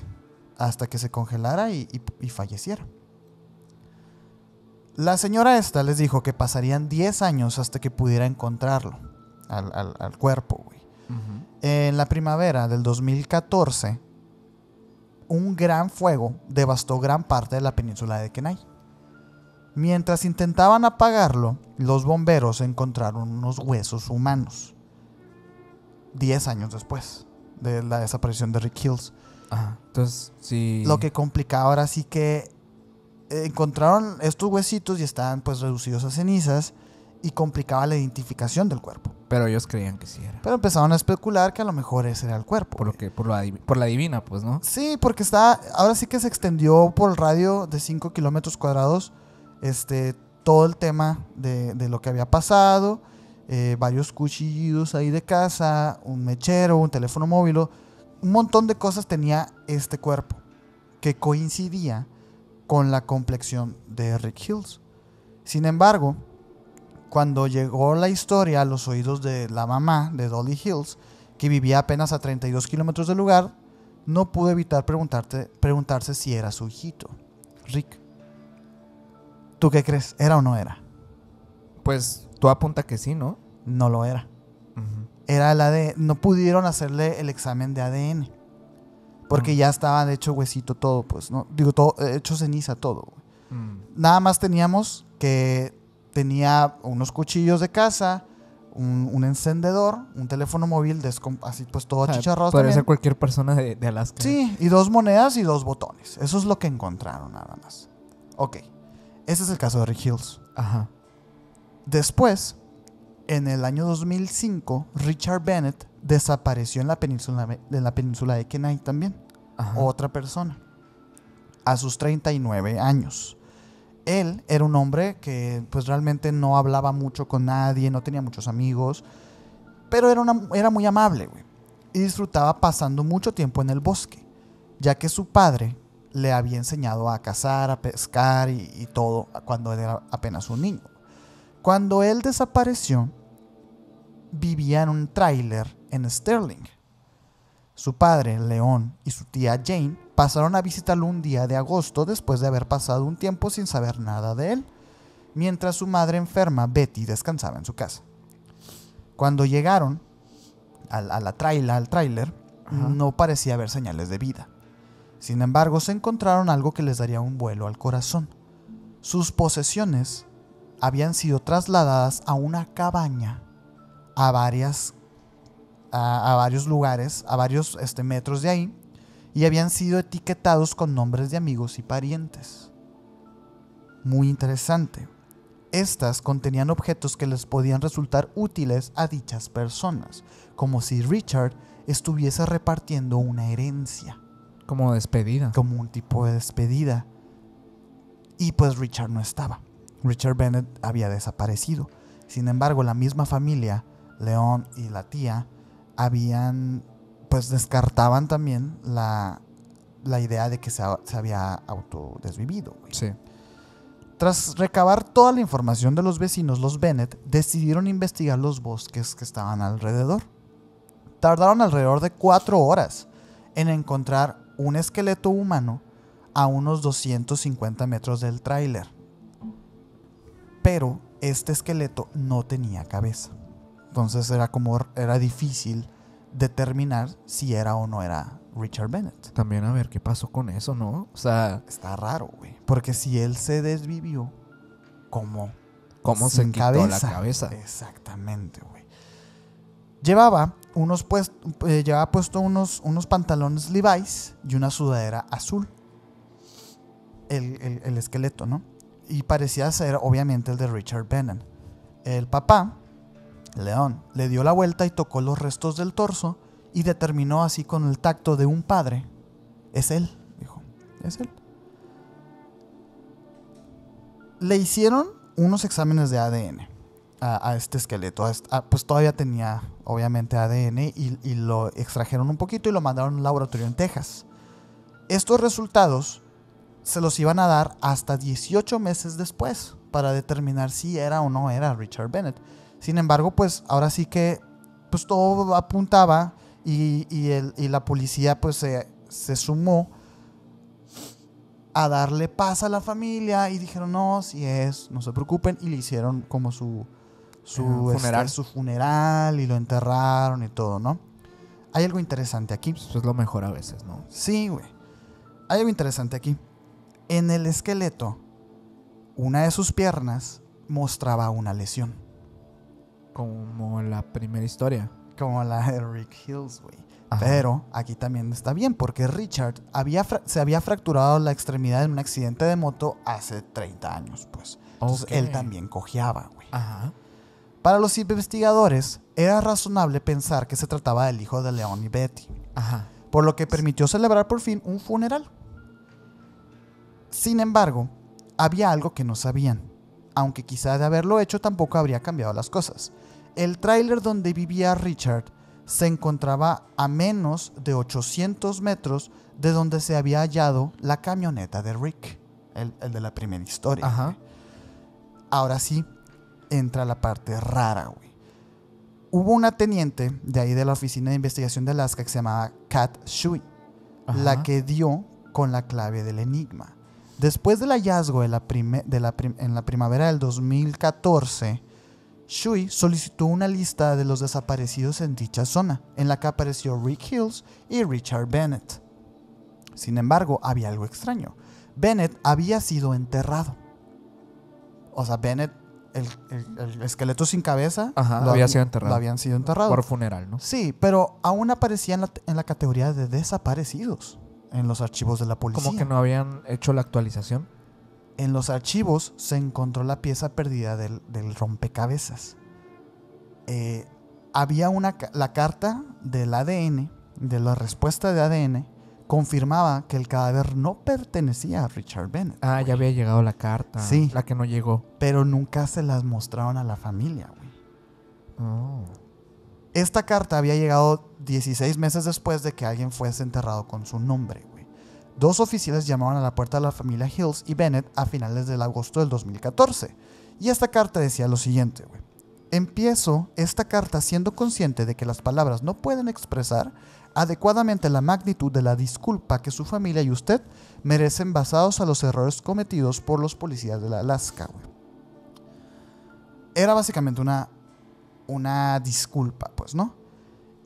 hasta que se congelara y falleciera. La señora esta les dijo que pasarían 10 años hasta que pudiera encontrarlo al cuerpo, güey. Uh-huh. En la primavera del 2014, un gran fuego devastó gran parte de la península de Kenai. Mientras intentaban apagarlo, los bomberos encontraron unos huesos humanos 10 años después de la desaparición de Rick Hills. Ajá. Entonces, sí. Lo que complicaba ahora sí que encontraron estos huesitos y estaban pues reducidos a cenizas y complicaba la identificación del cuerpo. Pero ellos creían que sí era. Pero empezaron a especular que a lo mejor ese era el cuerpo. Por la divina, pues, ¿no? Sí, porque ahora sí que se extendió por el radio de 5 kilómetros cuadrados todo el tema de lo que había pasado. Varios cuchillos ahí de casa, un mechero, un teléfono móvil, un montón de cosas tenía este cuerpo que coincidía con la complexión de Rick Hills. Sin embargo, cuando llegó la historia a los oídos de la mamá de Dolly Hills, que vivía apenas a 32 kilómetros del lugar, no pudo evitar preguntarse si era su hijito, Rick. ¿Tú qué crees? ¿Era o no era? Pues tú apunta que sí, ¿no? No lo era. Uh-huh. Era el ADN. No pudieron hacerle el examen de ADN. Porque ya estaba de hecho huesito todo, pues, ¿no? Digo, todo, hecho ceniza todo. Nada más teníamos que tenía unos cuchillos de casa, un encendedor, un teléfono móvil, así pues todo achicharrado. Podría ser cualquier persona de Alaska. Sí, y 2 monedas y 2 botones. Eso es lo que encontraron nada más. Ok, ese es el caso de Rick Hills. Ajá. Después, en el año 2005, Richard Bennett desapareció en la península de Kenai también. Ajá. Otra persona. A sus 39 años. Él era un hombre que pues realmente no hablaba mucho con nadie, no tenía muchos amigos, pero era muy amable, güey. Y disfrutaba pasando mucho tiempo en el bosque, ya que su padre le había enseñado a cazar, a pescar y todo cuando él era apenas un niño. Cuando él desapareció, vivía en un tráiler en Sterling. Su padre, León, y su tía Jane pasaron a visitarlo un día de agosto después de haber pasado un tiempo sin saber nada de él, mientras su madre enferma, Betty, descansaba en su casa. Cuando llegaron al tráiler, no parecía haber señales de vida. Sin embargo, se encontraron algo que les daría un vuelo al corazón. Sus posesiones habían sido trasladadas a una cabaña a varios lugares, a varios metros de ahí, y habían sido etiquetados con nombres de amigos y parientes. Muy interesante. Estas contenían objetos que les podían resultar útiles a dichas personas, como si Richard estuviese repartiendo una herencia. Como despedida. Como un tipo de despedida. Y pues Richard no estaba. Richard Bennett había desaparecido. Sin embargo, la misma familia, León y la tía, descartaban también la idea de que se había autodesvivido, güey. Sí. Tras recabar toda la información de los vecinos, los Bennett decidieron investigar los bosques que estaban alrededor. Tardaron alrededor de 4 horas en encontrar un esqueleto humano a unos 250 metros del tráiler. Pero este esqueleto no tenía cabeza. Entonces era difícil determinar si era o no era Richard Bennett. También a ver qué pasó con eso, ¿no? O sea, Está raro, güey. Porque si él se desvivió, ¿cómo se sin quitó la cabeza? Exactamente, güey. Llevaba puesto unos pantalones Levi's y una sudadera azul. El esqueleto, ¿no? Y parecía ser, obviamente, el de Richard Bennett. El papá, León, le dio la vuelta y tocó los restos del torso y determinó así con el tacto de un padre. Es él, dijo. Es él. Le hicieron unos exámenes de ADN a este esqueleto. Pues todavía tenía, obviamente, ADN y lo extrajeron un poquito y lo mandaron a un laboratorio en Texas. Estos resultados se los iban a dar hasta 18 meses después para determinar si era o no era Richard Bennett. Sin embargo, pues ahora sí que pues todo apuntaba y la policía pues se sumó a darle paz a la familia y dijeron, no, si es, no se preocupen, y le hicieron como su funeral y lo enterraron y todo, ¿no? Hay algo interesante aquí. Eso es lo mejor a veces, ¿no? Sí, güey. Hay algo interesante aquí. En el esqueleto, una de sus piernas mostraba una lesión. Como la primera historia. Como la de Rick Hills, güey. Ajá. Pero aquí también está bien, porque Richard se había fracturado la extremidad en un accidente de moto hace 30 años, pues. Entonces Ok. él también cojeaba, güey. Ajá. Para los investigadores, era razonable pensar que se trataba del hijo de Leon y Betty, Ajá. por lo que permitió celebrar por fin un funeral. Sin embargo, había algo que no sabían, aunque quizá de haberlo hecho tampoco habría cambiado las cosas. El tráiler donde vivía Richard se encontraba a menos de 800 metros de donde se había hallado la camioneta de Rick, el de la primera historia. Ajá. Güey. Ahora sí, entra la parte rara, güey. Hubo una teniente de ahí de la oficina de investigación de Alaska que se llamaba Kat Shui, Ajá. la que dio con la clave del enigma. Después del hallazgo en la primavera del 2014, Shui solicitó una lista de los desaparecidos en dicha zona, en la que apareció Rick Hills y Richard Bennett. Sin embargo, había algo extraño. Bennett había sido enterrado. O sea, Bennett, el esqueleto sin cabeza, Ajá, había sido enterrado. lo habían sido enterrado. Por funeral, ¿no? Sí, pero aún aparecía en la categoría de desaparecidos en los archivos de la policía. Como que no habían hecho la actualización. En los archivos se encontró la pieza perdida del rompecabezas. Había la carta del ADN, de la respuesta de ADN, confirmaba que el cadáver no pertenecía a Richard Bennett. Ah, ya había llegado la carta. Sí. La que no llegó. Pero nunca se las mostraron a la familia, güey. Oh. Esta carta había llegado 16 meses después de que alguien fuese enterrado con su nombre, güey. 2 oficiales llamaron a la puerta de la familia Hills y Bennett a finales del agosto del 2014. Y esta carta decía lo siguiente, güey. Empiezo esta carta siendo consciente de que las palabras no pueden expresar adecuadamente la magnitud de la disculpa que su familia y usted merecen basados a los errores cometidos por los policías de la Alaska, güey. Era básicamente una disculpa, pues, ¿no?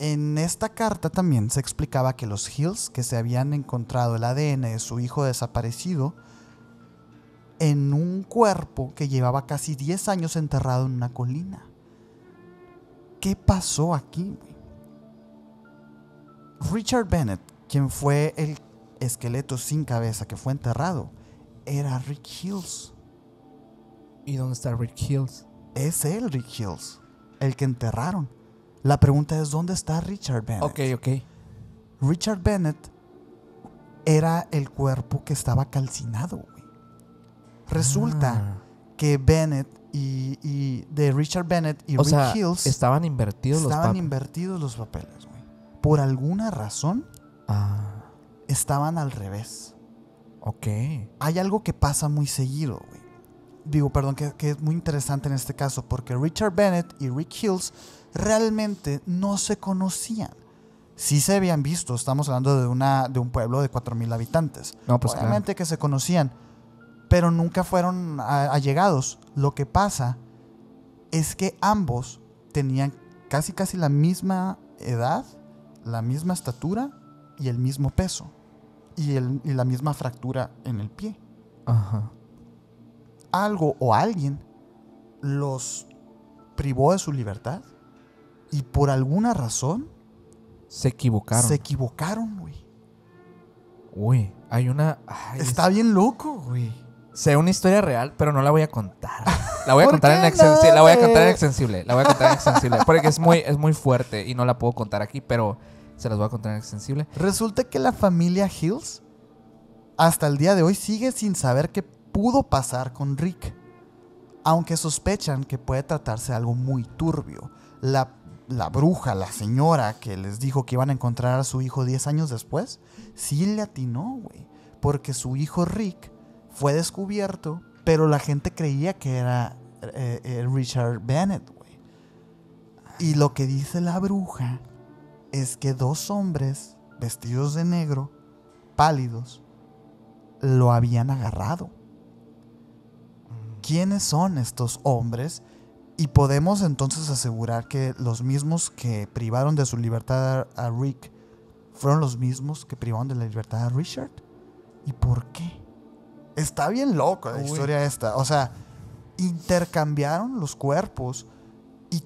En esta carta también se explicaba que los Hills, que se habían encontrado el ADN de su hijo desaparecido en un cuerpo que llevaba casi 10 años enterrado en una colina. ¿Qué pasó aquí, güey? Richard Bennett, quien fue el esqueleto sin cabeza que fue enterrado, era Rick Hills. ¿Y dónde está Rick Hills? Es él, Rick Hills, el que enterraron. La pregunta es, ¿dónde está Richard Bennett? Ok. Richard Bennett era el cuerpo que estaba calcinado, güey. Resulta que Bennett de Richard Bennett y O Rick sea, Hills estaban invertidos los estaban papeles. invertidos los papeles, güey. Por alguna razón, estaban al revés. Ok. Hay algo que pasa muy seguido, güey. Digo, perdón, que es muy interesante en este caso, porque Richard Bennett y Rick Hills realmente no se conocían. Sí se habían visto, estamos hablando de un pueblo de 4,000 habitantes. No, pues obviamente que se conocían, pero nunca fueron allegados. Lo que pasa es que ambos tenían casi la misma edad, la misma estatura y el mismo peso. Y la misma fractura en el pie. Ajá. Algo o alguien los privó de su libertad y por alguna razón Se equivocaron. güey. Uy, hay una... Ay, Está bien loco, güey. sé una historia real, pero no la voy a contar. La voy a ¿Por contar en qué extensible. no, La voy a contar en güey? extensible. La voy a contar en extensible. Porque es muy fuerte y no la puedo contar aquí, pero se las voy a contar en extensible. Resulta que la familia Hills hasta el día de hoy sigue sin saber qué pudo pasar con Rick, aunque sospechan que puede tratarse de algo muy turbio. La bruja, la señora que les dijo que iban a encontrar a su hijo 10 años después, sí le atinó, güey, porque su hijo Rick fue descubierto, pero la gente creía que era Richard Bennett, güey. Y lo que dice la bruja es que 2 hombres vestidos de negro, pálidos, lo habían agarrado. ¿Quiénes son estos hombres? Y podemos entonces asegurar que los mismos que privaron de su libertad a Rick fueron los mismos que privaron de la libertad a Richard. ¿Y por qué? Está bien loco la historia esta. O sea, intercambiaron los cuerpos y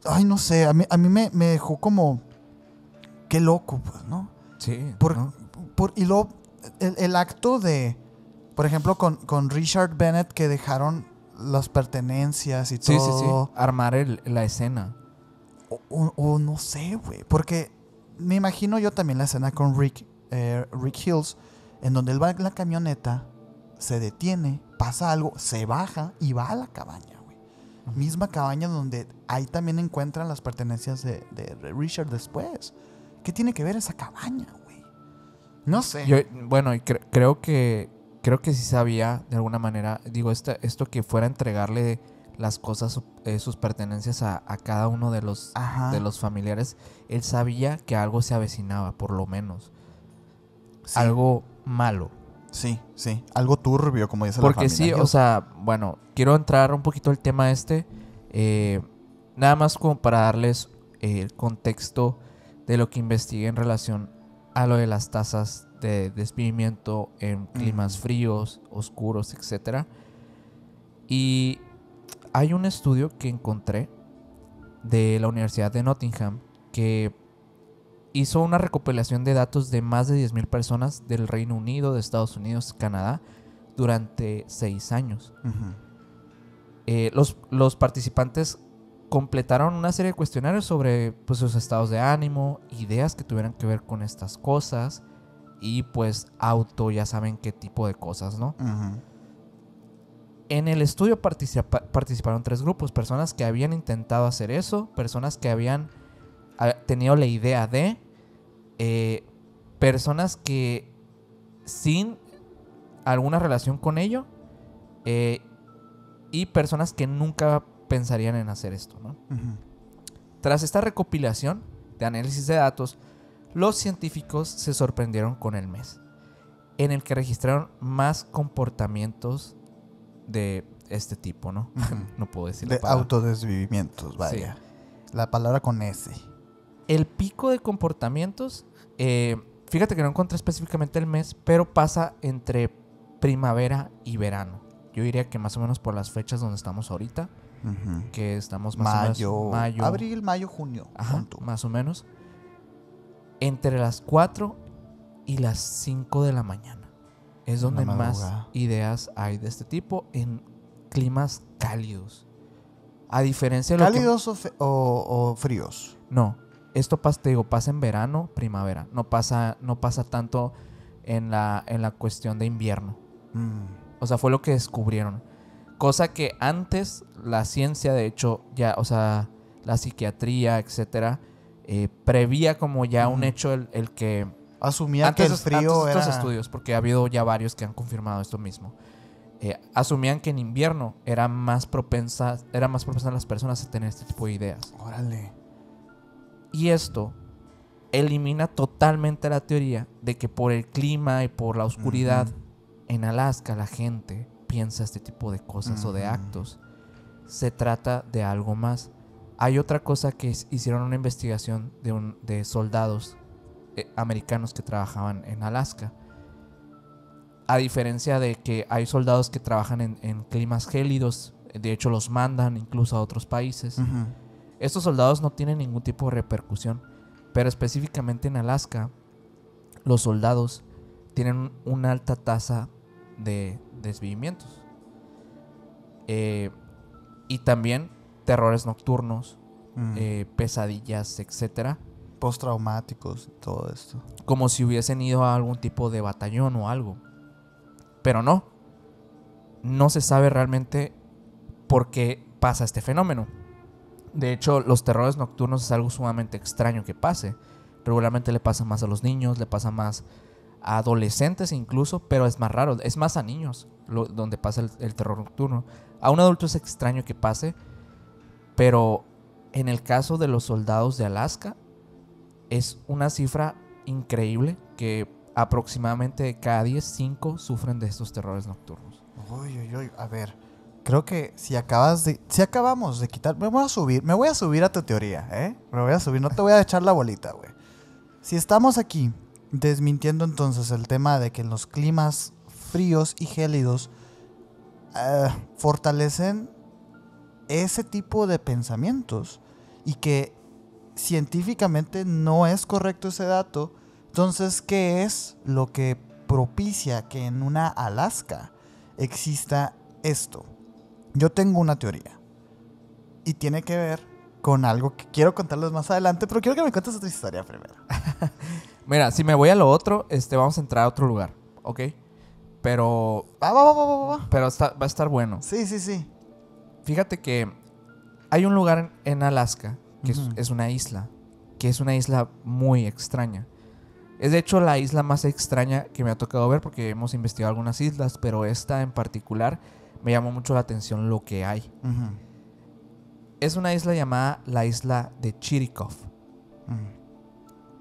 ay, no sé, a mí me dejó como qué loco, pues, ¿no? Sí. ¿no? Y luego el acto de, por ejemplo, con Richard Bennett, que dejaron las pertenencias y todo. Sí. Armar la escena. O no sé, güey. Porque me imagino yo también la escena con Rick Hills, en donde él va en la camioneta, se detiene, pasa algo, se baja y va a la cabaña, güey. Misma cabaña donde ahí también encuentran las pertenencias de Richard después. ¿Qué tiene que ver esa cabaña, güey? No sé. Creo que sí sabía de alguna manera. Digo, esto que fuera a entregarle las cosas, sus pertenencias a cada uno de los familiares. Él sabía que algo se avecinaba, por lo menos. Sí. Algo malo. Sí. Algo turbio, como dice porque la familia. Porque sí, o sea, bueno, quiero entrar un poquito al tema nada más como para darles el contexto de lo que investigué en relación a lo de las tasas de desvivimiento en climas fríos, oscuros, etc. Y hay un estudio que encontré de la Universidad de Nottingham que hizo una recopilación de datos de más de 10,000 personas del Reino Unido, de Estados Unidos, Canadá, durante 6 años. Los participantes completaron una serie de cuestionarios sobre pues, sus estados de ánimo, ideas que tuvieran que ver con estas cosas y pues ya saben qué tipo de cosas, ¿no? En el estudio participaron 3 grupos: personas que habían intentado hacer eso, personas que habían tenido la idea de, personas que sin alguna relación con ello, y personas que nunca pensarían en hacer esto, ¿no? Tras esta recopilación de análisis de datos, los científicos se sorprendieron con el mes en el que registraron más comportamientos de este tipo, ¿no? No puedo decir de autodesvivimientos, vaya. Sí. La palabra con S. El pico de comportamientos, fíjate que no encontré específicamente el mes, pero pasa entre primavera y verano. Yo diría que más o menos por las fechas donde estamos ahorita, que estamos más o menos mayo, abril, mayo, junio. Ajá, más o menos. Entre las 4 y las 5 de la mañana es donde más ideas hay de este tipo en climas cálidos. A diferencia de ¿cálidos o fríos? No, esto pasa en verano, primavera. No pasa tanto en la cuestión de invierno. O sea, fue lo que descubrieron. Cosa que antes la ciencia, de hecho, ya, o sea, la psiquiatría, etcétera, prevía como ya un hecho el que... Asumía que el frío antes de estos era... estudios, porque ha habido ya varios que han confirmado esto mismo. Asumían que en invierno eran más propensas las personas a tener este tipo de ideas. Órale. Y esto elimina totalmente la teoría de que por el clima y por la oscuridad en Alaska la gente piensa este tipo de cosas o de actos. Se trata de algo más. Hay otra cosa que hicieron una investigación de soldados americanos que trabajaban en Alaska. A diferencia de que hay soldados que trabajan en climas gélidos, de hecho los mandan incluso a otros países. Estos soldados no tienen ningún tipo de repercusión, pero específicamente en Alaska, los soldados tienen una alta tasa de desvivimientos. Y también terrores nocturnos, pesadillas, etcétera. Postraumáticos, todo esto. Como si hubiesen ido a algún tipo de batallón o algo. Pero no se sabe realmente por qué pasa este fenómeno. De hecho, los terrores nocturnos es algo sumamente extraño que pase. Regularmente le pasa más a los niños, le pasa más a adolescentes incluso, pero es más raro, es más a niños donde pasa el terror nocturno. A un adulto es extraño que pase, pero en el caso de los soldados de Alaska es una cifra increíble que aproximadamente cada 10, 5 sufren de estos terrores nocturnos. Uy. A ver, creo que si acabamos de quitar... Me voy a subir a tu teoría, ¿eh? Me voy a subir, no te voy a echar la bolita, güey. Si estamos aquí desmintiendo entonces el tema de que los climas fríos y gélidos fortalecen ese tipo de pensamientos y que científicamente no es correcto ese dato, entonces, ¿qué es lo que propicia que en una Alaska exista esto? Yo tengo una teoría y tiene que ver con algo que quiero contarles más adelante, pero quiero que me cuentes otra historia primero. Mira, si me voy a lo otro, vamos a entrar a otro lugar, ¿ok? Pero... Va. Pero va a estar bueno. Sí. Fíjate que hay un lugar en Alaska que es una isla, que es una isla muy extraña. Es de hecho la isla más extraña que me ha tocado ver porque hemos investigado algunas islas, pero esta en particular me llamó mucho la atención lo que hay. Es una isla llamada la isla de Chirikov.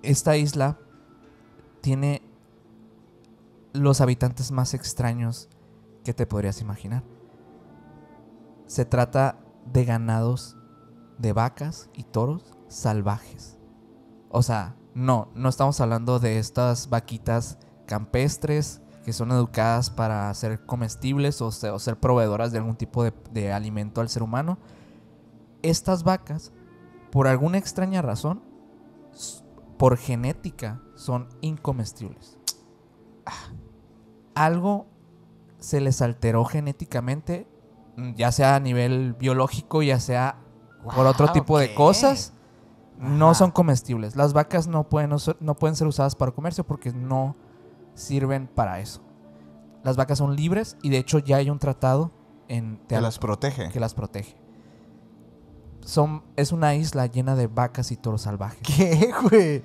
Esta isla tiene los habitantes más extraños que te podrías imaginar. Se trata de ganados de vacas y toros salvajes. O sea, no estamos hablando de estas vaquitas campestres que son educadas para ser comestibles o ser proveedoras de algún tipo de alimento al ser humano. Estas vacas, por alguna extraña razón, por genética, son incomestibles. Algo se les alteró genéticamente, ya sea a nivel biológico, ya sea por otro tipo de cosas. No son comestibles. Las vacas no pueden ser usadas para comercio porque no sirven para eso. Las vacas son libres y de hecho ya hay un tratado que las protege. Es una isla llena de vacas y toros salvajes. ¿Qué, güey?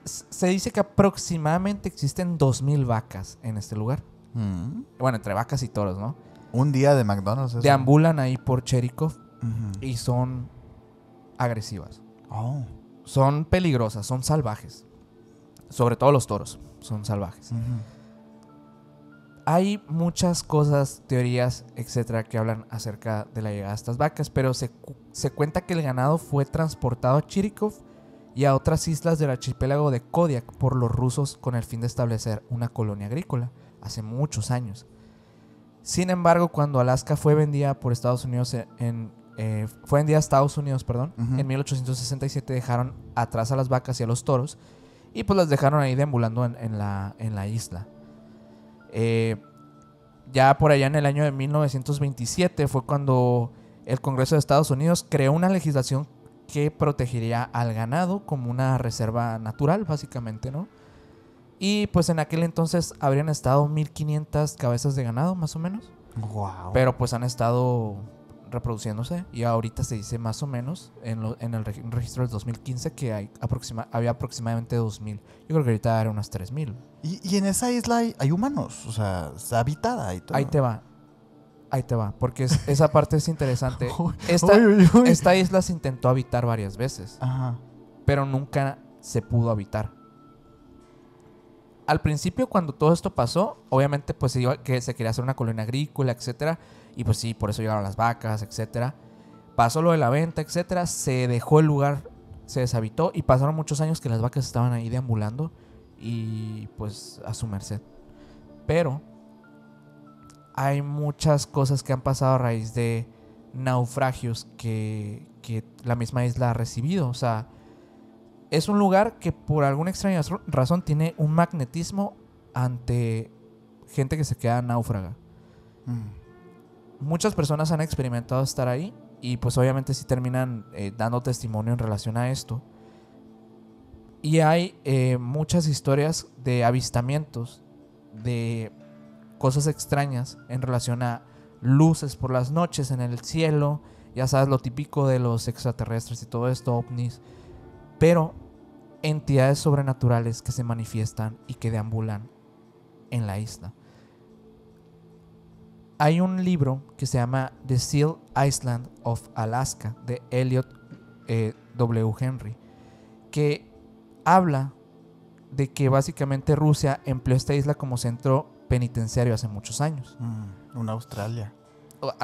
Se dice que aproximadamente existen 2,000 vacas en este lugar. Bueno, entre vacas y toros, ¿no? Un día de McDonald's. Deambulan ahí por Chirikov y son agresivas. Son peligrosas, son salvajes. Sobre todo los toros son salvajes. Hay muchas cosas, teorías, etcétera, que hablan acerca de la llegada de estas vacas, pero se cuenta que el ganado fue transportado a Chirikov y a otras islas del archipiélago de Kodiak por los rusos con el fin de establecer una colonia agrícola hace muchos años. Sin embargo, cuando Alaska fue vendida por Estados Unidos en 1867, dejaron atrás a las vacas y a los toros y pues las dejaron ahí deambulando en la isla. Ya por allá en el año de 1927 fue cuando el Congreso de Estados Unidos creó una legislación que protegería al ganado como una reserva natural, básicamente, ¿no? Y pues en aquel entonces habrían estado 1,500 cabezas de ganado, más o menos. Wow. Pero pues han estado reproduciéndose y ahorita se dice más o menos en el registro del 2015 que había aproximadamente 2,000. Yo creo que ahorita era unas 3,000. Y en esa isla hay humanos, o sea, está habitada y todo. Ahí te va, porque esa parte es interesante. Uy. Esta isla se intentó habitar varias veces, Ajá. pero nunca se pudo habitar. Al principio, cuando todo esto pasó, obviamente pues que se quería hacer una colonia agrícola, etcétera, y pues sí, por eso llegaron las vacas, etcétera. Pasó lo de la venta, etcétera, se dejó el lugar, se deshabitó y pasaron muchos años que las vacas estaban ahí deambulando y pues a su merced. Pero hay muchas cosas que han pasado a raíz de naufragios que la misma isla ha recibido. O sea, es un lugar que por alguna extraña razón tiene un magnetismo ante gente que se queda náufraga. Muchas personas han experimentado estar ahí y pues obviamente sí terminan dando testimonio en relación a esto. Y hay muchas historias de avistamientos, de cosas extrañas en relación a luces por las noches en el cielo. Ya sabes, lo típico de los extraterrestres y todo esto, ovnis. Pero entidades sobrenaturales que se manifiestan y que deambulan en la isla. Hay un libro que se llama The Seal Island of Alaska de Elliot W. Henry, que habla de que básicamente Rusia empleó esta isla como centro penitenciario hace muchos años. Una Australia.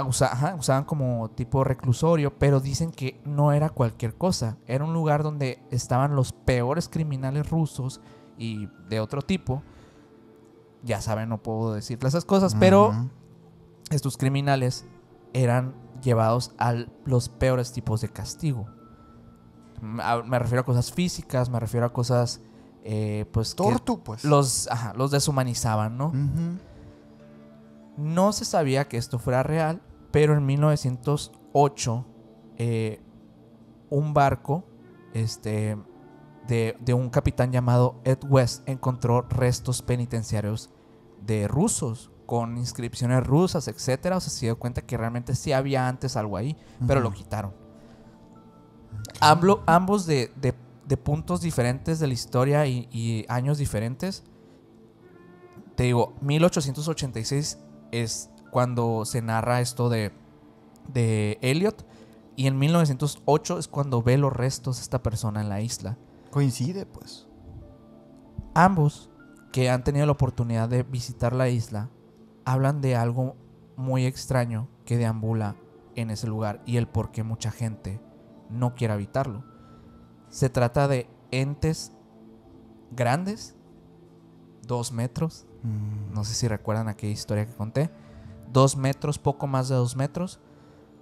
Usaban como tipo reclusorio, pero dicen que no era cualquier cosa. Era un lugar donde estaban los peores criminales rusos y de otro tipo. Ya saben, no puedo decirle esas cosas, pero estos criminales eran llevados a los peores tipos de castigo. Me refiero a cosas físicas, me refiero a cosas pues pues. Los deshumanizaban, ¿no? No se sabía que esto fuera real, pero en 1908 un barco de un capitán llamado Ed West encontró restos penitenciarios de rusos con inscripciones rusas, etcétera. O sea, se dio cuenta que realmente sí había antes algo ahí, pero lo quitaron. Ambos de puntos diferentes de la historia y años diferentes. Te digo, 1886 es cuando se narra esto de Elliot, y en 1908 es cuando ve los restos de esta persona en la isla. Coincide, pues. Ambos, que han tenido la oportunidad de visitar la isla, hablan de algo muy extraño que deambula en ese lugar y el por qué mucha gente no quiere habitarlo. Se trata de entes grandes, 2 metros. No sé si recuerdan aquella historia que conté. 2 metros, poco más de 2 metros,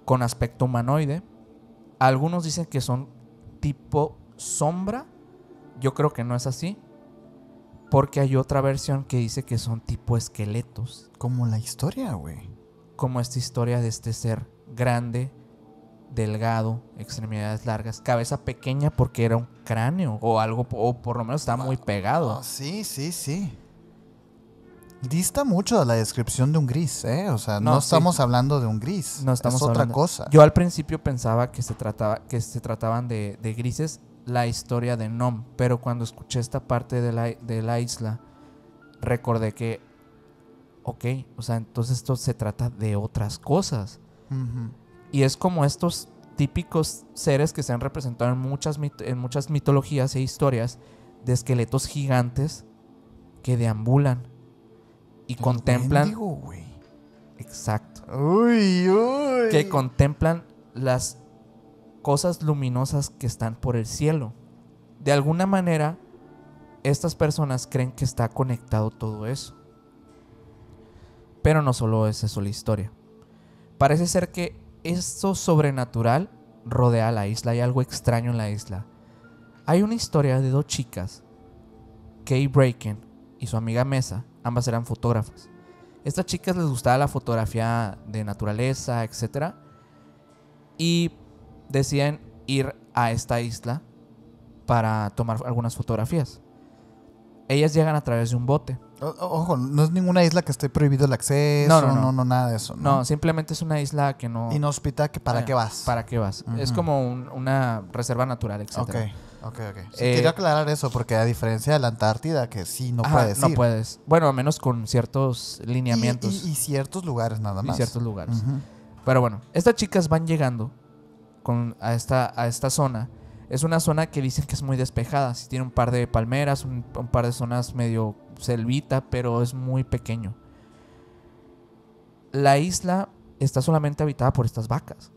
con aspecto humanoide. Algunos dicen que son tipo sombra. Yo creo que no es así, porque hay otra versión que dice que son tipo esqueletos. Como la historia, güey. Como esta historia de este ser grande, delgado, extremidades largas, cabeza pequeña porque era un cráneo o algo, o por lo menos estaba muy pegado. Sí. Dista mucho de la descripción de un gris, ¿eh? O sea, no estamos hablando de un gris. No estamos es otra hablando. cosa. Yo al principio pensaba que se trataban de grises, la historia de Nom, pero cuando escuché esta parte de la isla, recordé que, ok, o sea, entonces esto se trata de otras cosas. Y es como estos típicos seres que se han representado en muchas mitologías e historias de esqueletos gigantes que deambulan y contemplan. Wendigo, güey. Exacto. Uy. Que contemplan las cosas luminosas que están por el cielo. De alguna manera, estas personas creen que está conectado todo eso. Pero no solo es eso la historia. Parece ser que esto sobrenatural rodea la isla. Hay algo extraño en la isla. Hay una historia de 2 chicas, Kay Bracken y su amiga Mesa. Ambas eran fotógrafas. Estas chicas les gustaba la fotografía de naturaleza, etc. Y deciden ir a esta isla para tomar algunas fotografías. Ellas llegan a través de un bote. Ojo, no es ninguna isla que esté prohibido el acceso, no, nada de eso. No, simplemente es una isla que no... Inhóspita, que ¿para qué vas? ¿Para qué vas? Es como una reserva natural, etc. Ok. Sí, quería aclarar eso, porque a diferencia de la Antártida, que sí no puedes ir. No puedes. Bueno, a menos con ciertos lineamientos. Y ciertos lugares nada más. Y ciertos lugares. Pero bueno, estas chicas van llegando a esta zona. Es una zona que dicen que es muy despejada. Sí tiene un par de palmeras, un par de zonas medio selvita, pero es muy pequeño. La isla está solamente habitada por estas vacas.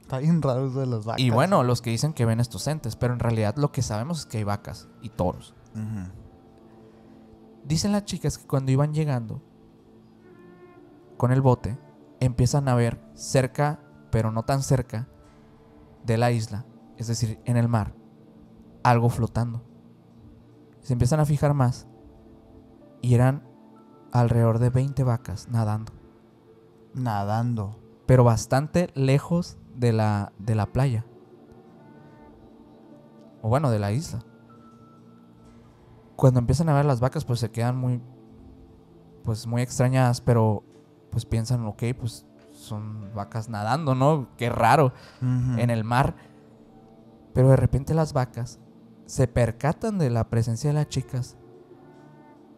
Está bien raro eso de las vacas. Y bueno, los que dicen que ven estos entes, pero en realidad lo que sabemos es que hay vacas y toros. Dicen las chicas que cuando iban llegando con el bote, empiezan a ver cerca, pero no tan cerca, de la isla, es decir, en el mar, algo flotando. Se empiezan a fijar más y eran alrededor de 20 vacas nadando. Pero bastante lejos de la playa. O bueno, de la isla. Cuando empiezan a ver las vacas, pues se quedan muy extrañadas, pero pues piensan, ok, pues son vacas nadando, ¿no? Qué raro, en el mar. Pero de repente las vacas se percatan de la presencia de las chicas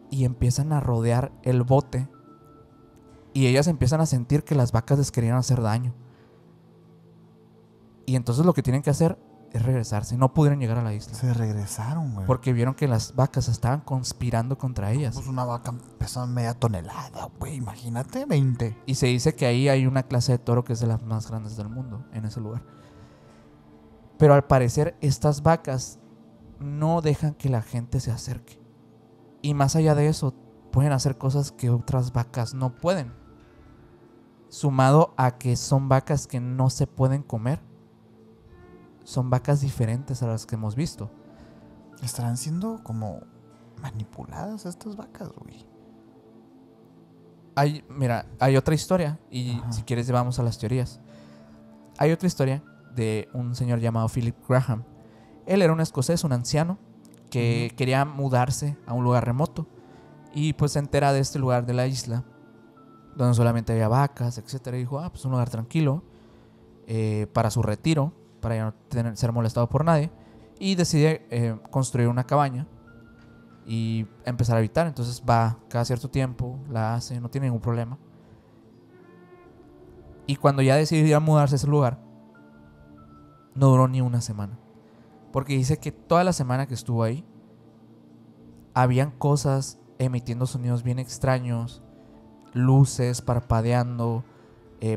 y empiezan a rodear el bote. Y ellas empiezan a sentir que las vacas les querían hacer daño. Y entonces lo que tienen que hacer es regresarse. No pudieron llegar a la isla. Se regresaron, güey. Porque vieron que las vacas estaban conspirando contra ellas. Pues una vaca pesa media tonelada, güey. Imagínate, 20. Y se dice que ahí hay una clase de toro que es de las más grandes del mundo, en ese lugar. Pero al parecer estas vacas no dejan que la gente se acerque. Y más allá de eso, pueden hacer cosas que otras vacas no pueden. Sumado a que son vacas que no se pueden comer. Son vacas diferentes a las que hemos visto. Estarán siendo como manipuladas estas vacas, güey. Hay otra historia. Y si quieres vamos a las teorías. Hay otra historia de un señor llamado Philip Graham. Él era un escocés, un anciano, que quería mudarse a un lugar remoto. Y pues se entera de este lugar de la isla, donde solamente había vacas, etcétera. Y dijo, pues un lugar tranquilo, para su retiro, para ya no ser molestado por nadie. Y decide construir una cabaña y empezar a habitar. Entonces va cada cierto tiempo, la hace, no tiene ningún problema. Y cuando ya decidió mudarse a ese lugar, no duró ni una semana. Porque dice que toda la semana que estuvo ahí, habían cosas emitiendo sonidos bien extraños, luces parpadeando,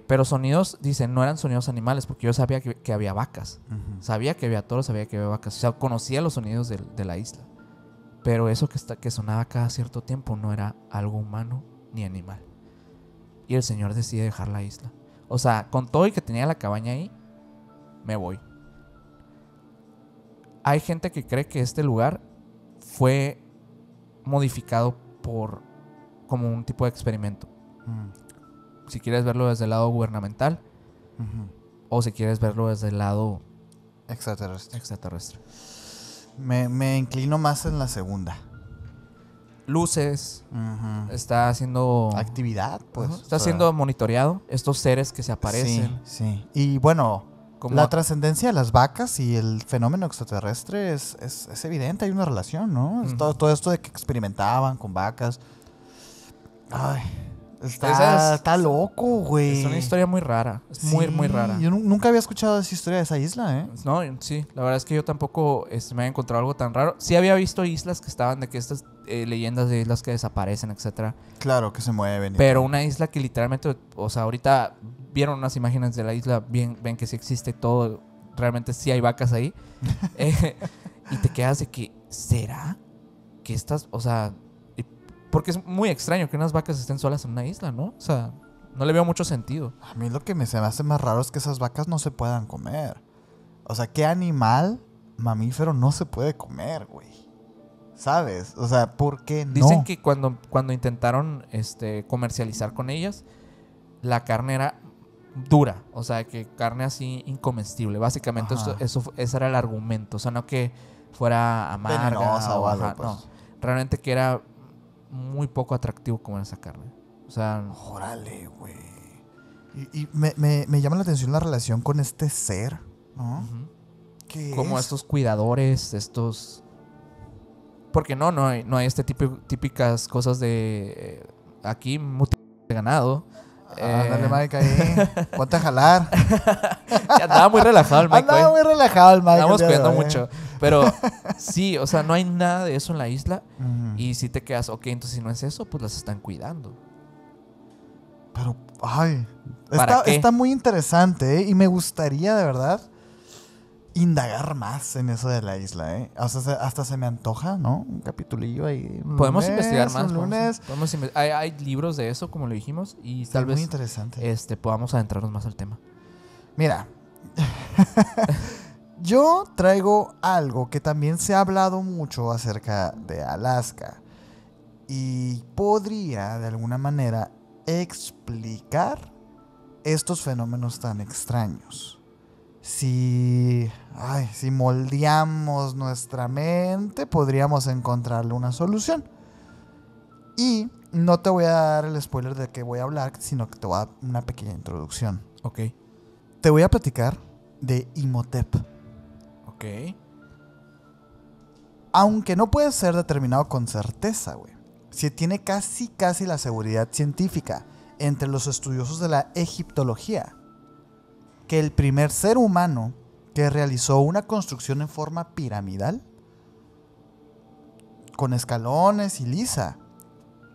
pero sonidos, dicen, no eran sonidos animales, porque yo sabía que había vacas. Sabía que había toros, sabía que había vacas. O sea, conocía los sonidos de la isla. Pero eso que sonaba cada cierto tiempo no era algo humano ni animal. Y el señor decide dejar la isla. O sea, con todo y que tenía la cabaña ahí, me voy. Hay gente que cree que este lugar fue modificado como un tipo de experimento. Si quieres verlo desde el lado gubernamental, o si quieres verlo desde el lado extraterrestre. Me inclino más en la segunda. Luces, está haciendo actividad, pues. Está siendo monitoreado. Estos seres que se aparecen. Sí. Y bueno, la trascendencia de las vacas y el fenómeno extraterrestre es evidente, hay una relación, ¿no? Todo esto de que experimentaban con vacas. Ay, está loco, güey. Es una historia muy rara. Es muy rara. Yo nunca había escuchado esa historia de esa isla, ¿eh? No, sí. La verdad es que yo tampoco me había encontrado algo tan raro. Sí había visto islas que estaban de que estas leyendas de islas que desaparecen, etcétera. Claro, que se mueven. Pero una isla que literalmente, o sea, ahorita vieron unas imágenes de la isla, ven que sí existe todo. Realmente sí hay vacas ahí. Y te quedas de que, ¿será que estas, o sea... Porque es muy extraño que unas vacas estén solas en una isla, ¿no? O sea, no le veo mucho sentido. A mí lo que se me hace más raro es que esas vacas no se puedan comer. O sea, ¿qué animal mamífero no se puede comer, güey? ¿Sabes? O sea, ¿por qué no? Dicen que cuando intentaron comercializar con ellas, la carne era dura. O sea, que carne así incomestible. Básicamente ese era el argumento. O sea, no que fuera amarga venenosa o algo, pues. pues. No, realmente que era muy poco atractivo comer esa carne. O sea, Órale, güey. Y me llama la atención la relación con este ser, ¿no? ujú. ¿Qué Como es? estos cuidadores, estos... Porque no hay este típicas cosas de... aquí, de ganado. Ándale, Mike, ahí. Ponte a jalar. Andaba muy relajado el Mike. Andaba muy relajado el Mike. Estábamos el día de cuidando hoy, mucho. Pero sí, o sea, no hay nada de eso en la isla. Ujú. Y si te quedas, ok, entonces si no es eso, pues las están cuidando. Pero, ay. ¿Para qué? Está muy interesante, ¿eh? Y me gustaría, de verdad, indagar más en eso de la isla, ¿eh? O sea, hasta se me antoja, ¿no? Un capitulillo ahí. Podemos investigar más. Un lunes. Hay libros de eso, como lo dijimos. Y Está tal muy vez interesante. podamos adentrarnos más al tema. Mira, yo traigo algo que también se ha hablado mucho acerca de Alaska y podría de alguna manera explicar estos fenómenos tan extraños. Si moldeamos nuestra mente, podríamos encontrarle una solución. Y no te voy a dar el spoiler de qué voy a hablar, sino que te voy a dar una pequeña introducción. Ok. Te voy a platicar de Imhotep. Ok. Aunque no puede ser determinado con certeza, güey. Se tiene casi la seguridad científica entre los estudiosos de la egiptología que el primer ser humano que realizó una construcción en forma piramidal con escalones y lisa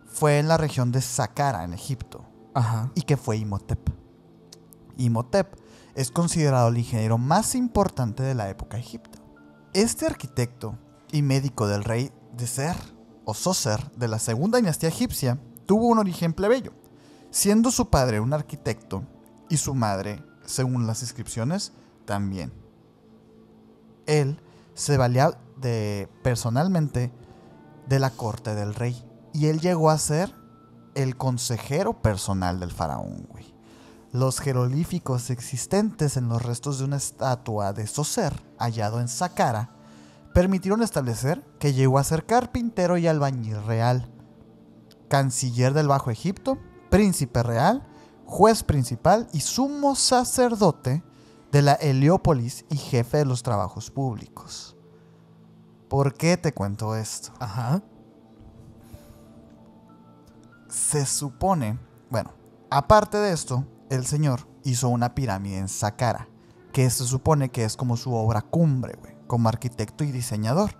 fue en la región de Saqqara, en Egipto, Ajá. y que fue Imhotep. Imhotep es considerado el ingeniero más importante de la época egipcia. Este arquitecto y médico del rey de Ser o Zoser de la segunda dinastía egipcia tuvo un origen plebeyo, siendo su padre un arquitecto y su madre, según las inscripciones, también. Él se valía personalmente de la corte del rey y él llegó a ser el consejero personal del faraón, güey. Los jeroglíficos existentes en los restos de una estatua de Zoser hallado en Saqqara permitieron establecer que llegó a ser carpintero y albañil real, canciller del Bajo Egipto, príncipe real, juez principal y sumo sacerdote de la Heliópolis y jefe de los trabajos públicos. ¿Por qué te cuento esto? Ajá. Se supone, bueno, aparte de esto, el señor hizo una pirámide en Saqqara, que se supone que es como su obra cumbre, güey, como arquitecto y diseñador.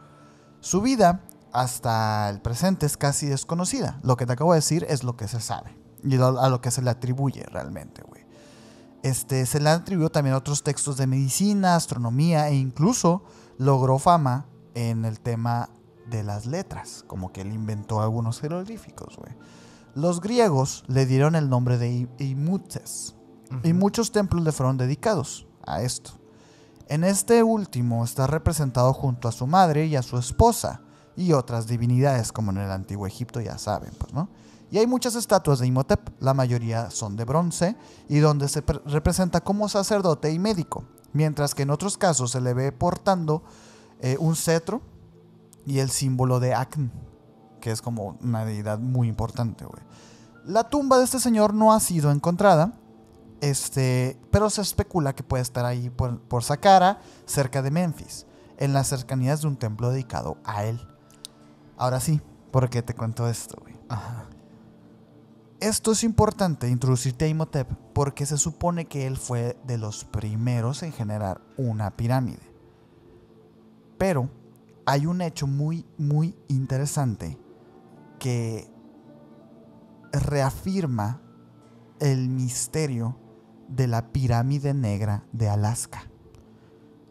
Su vida hasta el presente es casi desconocida. Lo que te acabo de decir es lo que se sabe y a lo que se le atribuye realmente, güey. Se le atribuyó también otros textos de medicina, astronomía e incluso logró fama en el tema de las letras, como que él inventó algunos jeroglíficos, güey. Los griegos le dieron el nombre de Imhotep y muchos templos le fueron dedicados a esto. En este último está representado junto a su madre y a su esposa y otras divinidades como en el antiguo Egipto, ya saben, pues, ¿no? Y hay muchas estatuas de Imhotep, la mayoría son de bronce y donde se representa como sacerdote y médico, mientras que en otros casos se le ve portando un cetro y el símbolo de Acn, que es como una deidad muy importante, güey. La tumba de este señor no ha sido encontrada, pero se especula que puede estar ahí por Saqqara, cerca de Memphis, en las cercanías de un templo dedicado a él. Ahora sí, ¿por qué te cuento esto, güey? Ajá. Esto es importante, introducirte a Imhotep, porque se supone que él fue de los primeros en generar una pirámide. Pero hay un hecho muy, muy interesante que reafirma el misterio de la pirámide negra de Alaska.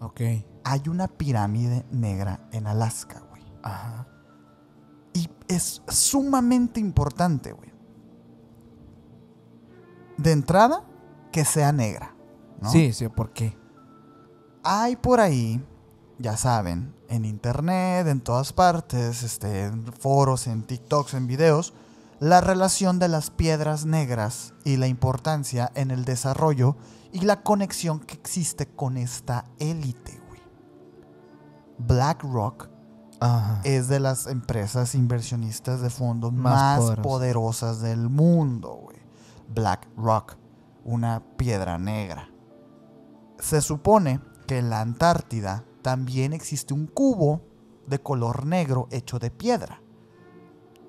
Ok. Hay una pirámide negra en Alaska, güey. Ajá. Y es sumamente importante, güey. De entrada, que sea negra, ¿no? Sí, ¿por qué? Hay por ahí, ya saben, en internet, en todas partes, en foros, en TikToks, en videos, la relación de las piedras negras y la importancia en el desarrollo y la conexión que existe con esta élite, güey. BlackRock Ajá. es de las empresas inversionistas de fondos Más más poderosas del mundo, güey. BlackRock, una piedra negra. Se supone que en la Antártida también existe un cubo de color negro hecho de piedra,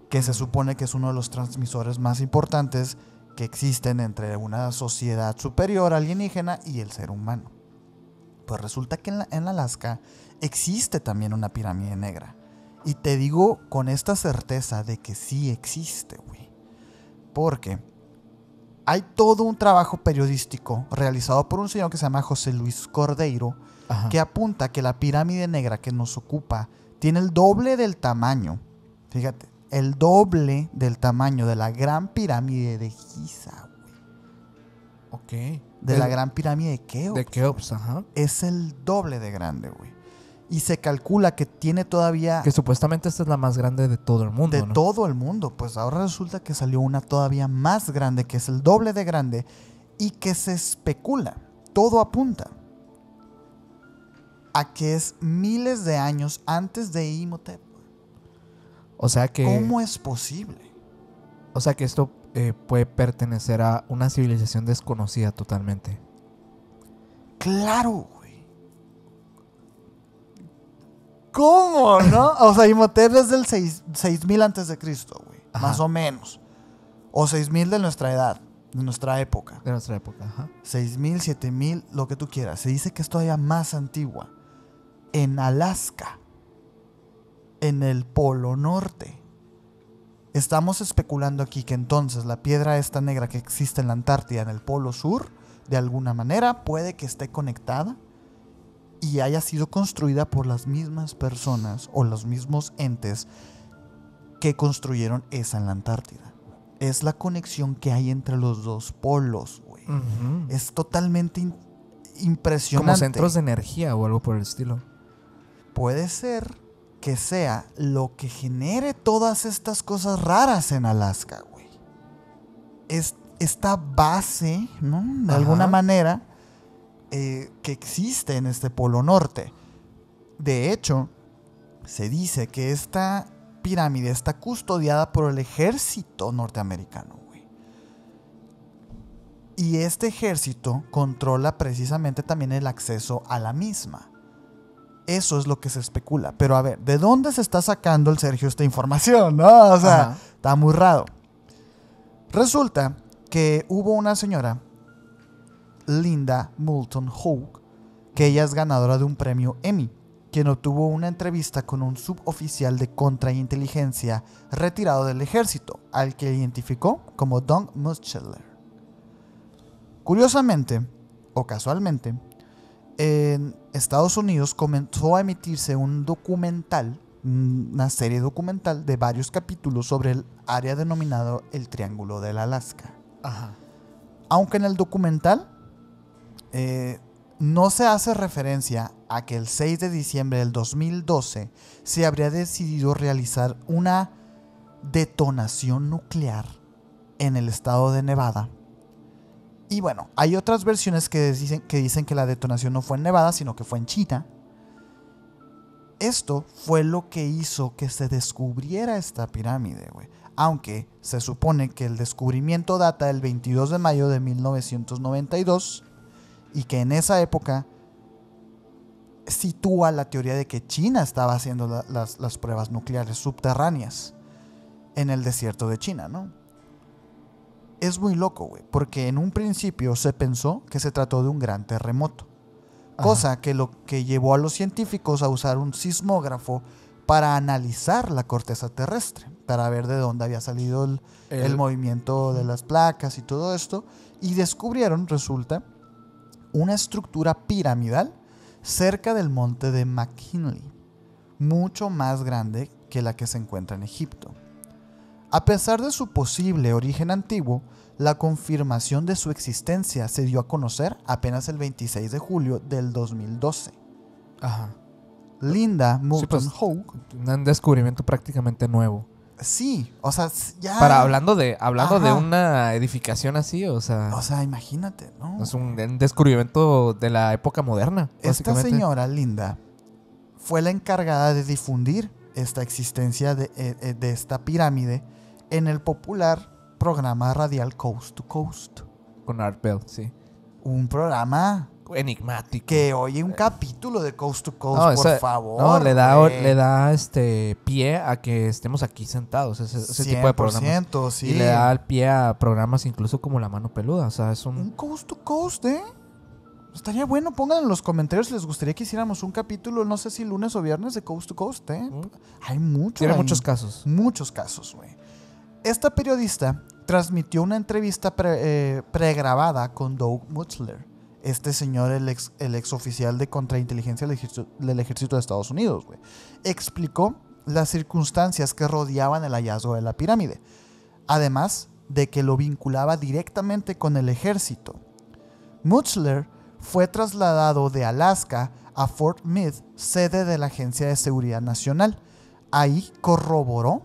que se supone que es uno de los transmisores más importantes que existen entre una sociedad superior alienígena y el ser humano. Pues resulta que en Alaska existe también una pirámide negra. Y te digo con esta certeza de que sí existe, güey. Porque hay todo un trabajo periodístico realizado por un señor que se llama José Luis Cordeiro, Ajá. que apunta que la pirámide negra que nos ocupa tiene el doble del tamaño. Fíjate, el doble del tamaño de la gran pirámide de Giza, güey. Ok. De la gran pirámide de Keops. De Keops, ajá. Es el doble de grande, güey. Y se calcula que tiene todavía Que supuestamente esta es la más grande de todo el mundo, de ¿no? todo el mundo. Pues ahora resulta que salió una todavía más grande, que es el doble de grande, y que se especula, todo apunta a que es miles de años antes de Imhotep. O sea que... ¿Cómo es posible? O sea que esto puede pertenecer a una civilización desconocida totalmente. Claro, güey. ¿Cómo, no? O sea, Imhotep es del 6000 antes de Cristo, güey. Ajá. Más o menos. O 6000 de nuestra edad, de nuestra época. De nuestra época, ajá. 6000, 7000, lo que tú quieras. Se dice que es todavía más antigua. En Alaska, en el Polo Norte. Estamos especulando aquí que entonces la piedra esta negra que existe en la Antártida, en el Polo Sur, de alguna manera puede que esté conectada y haya sido construida por las mismas personas o los mismos entes que construyeron esa en la Antártida. Es la conexión que hay entre los dos polos, güey. Ujú. Es totalmente impresionante. Como centros de energía o algo por el estilo. Puede ser que sea lo que genere todas estas cosas raras en Alaska, güey. Es esta base, ¿no? De alguna manera, que existe en este Polo Norte. De hecho, se dice que esta pirámide está custodiada por el ejército norteamericano, güey. Y este ejército controla precisamente también el acceso a la misma. Eso es lo que se especula. Pero a ver, ¿de dónde se está sacando el Sergio esta información? ¿No? O sea, Ajá. está muy raro. Resulta que hubo una señora, Linda Moulton Hogue, que ella es ganadora de un premio Emmy, quien obtuvo una entrevista con un suboficial de contrainteligencia retirado del ejército, al que identificó como Don Muscheller. Curiosamente, o casualmente, en Estados Unidos comenzó a emitirse un documental, una serie documental de varios capítulos sobre el área denominado el Triángulo del Alaska. Ajá. Aunque en el documental no se hace referencia a que el 6 de diciembre del 2012 se habría decidido realizar una detonación nuclear en el estado de Nevada. Y bueno, hay otras versiones que dicen que la detonación no fue en Nevada, sino que fue en China. Esto fue lo que hizo que se descubriera esta pirámide, güey. Aunque se supone que el descubrimiento data del 22 de mayo de 1992 y que en esa época sitúa la teoría de que China estaba haciendo las pruebas nucleares subterráneas en el desierto de China, ¿no? Es muy loco, güey, porque en un principio se pensó que se trató de un gran terremoto. Ajá. Cosa que lo que llevó a los científicos a usar un sismógrafo para analizar la corteza terrestre, para ver de dónde había salido el movimiento de las placas y todo esto. Y descubrieron, resulta, una estructura piramidal cerca del monte de McKinley, mucho más grande que la que se encuentra en Egipto. A pesar de su posible origen antiguo, la confirmación de su existencia se dio a conocer apenas el 26 de julio del 2012. Ajá. Linda Moulton pues, Hogue. Un descubrimiento prácticamente nuevo. Sí, o sea, ya. Hablando de Ajá. una edificación así, o sea, Imagínate, ¿no? es un descubrimiento de la época moderna, Esta básicamente. señora Linda fue la encargada de difundir esta existencia de esta pirámide en el popular programa radial Coast to Coast. Con Art Bell, sí. Un programa Enigmático. que oye un capítulo de Coast to Coast, No, por favor. No, le güey. da pie a que estemos aquí sentados, ese tipo de programas. 100%, sí. Y le da el pie a programas incluso como La Mano Peluda. O sea, es Un Coast to Coast, ¿eh? Estaría bueno, pongan en los comentarios si les gustaría que hiciéramos un capítulo, no sé si lunes o viernes, de Coast to Coast, ¿eh? Hay mucho. Tiene ahí. muchos casos. Muchos casos, güey. Esta periodista transmitió una entrevista pregrabada con Doug Mutzler. Este señor, el ex oficial de contrainteligencia del ejército de Estados Unidos, güey. Explicó las circunstancias que rodeaban el hallazgo de la pirámide. Además de que lo vinculaba directamente con el ejército. Mutzler fue trasladado de Alaska a Fort Meade, sede de la Agencia de Seguridad Nacional. Ahí corroboró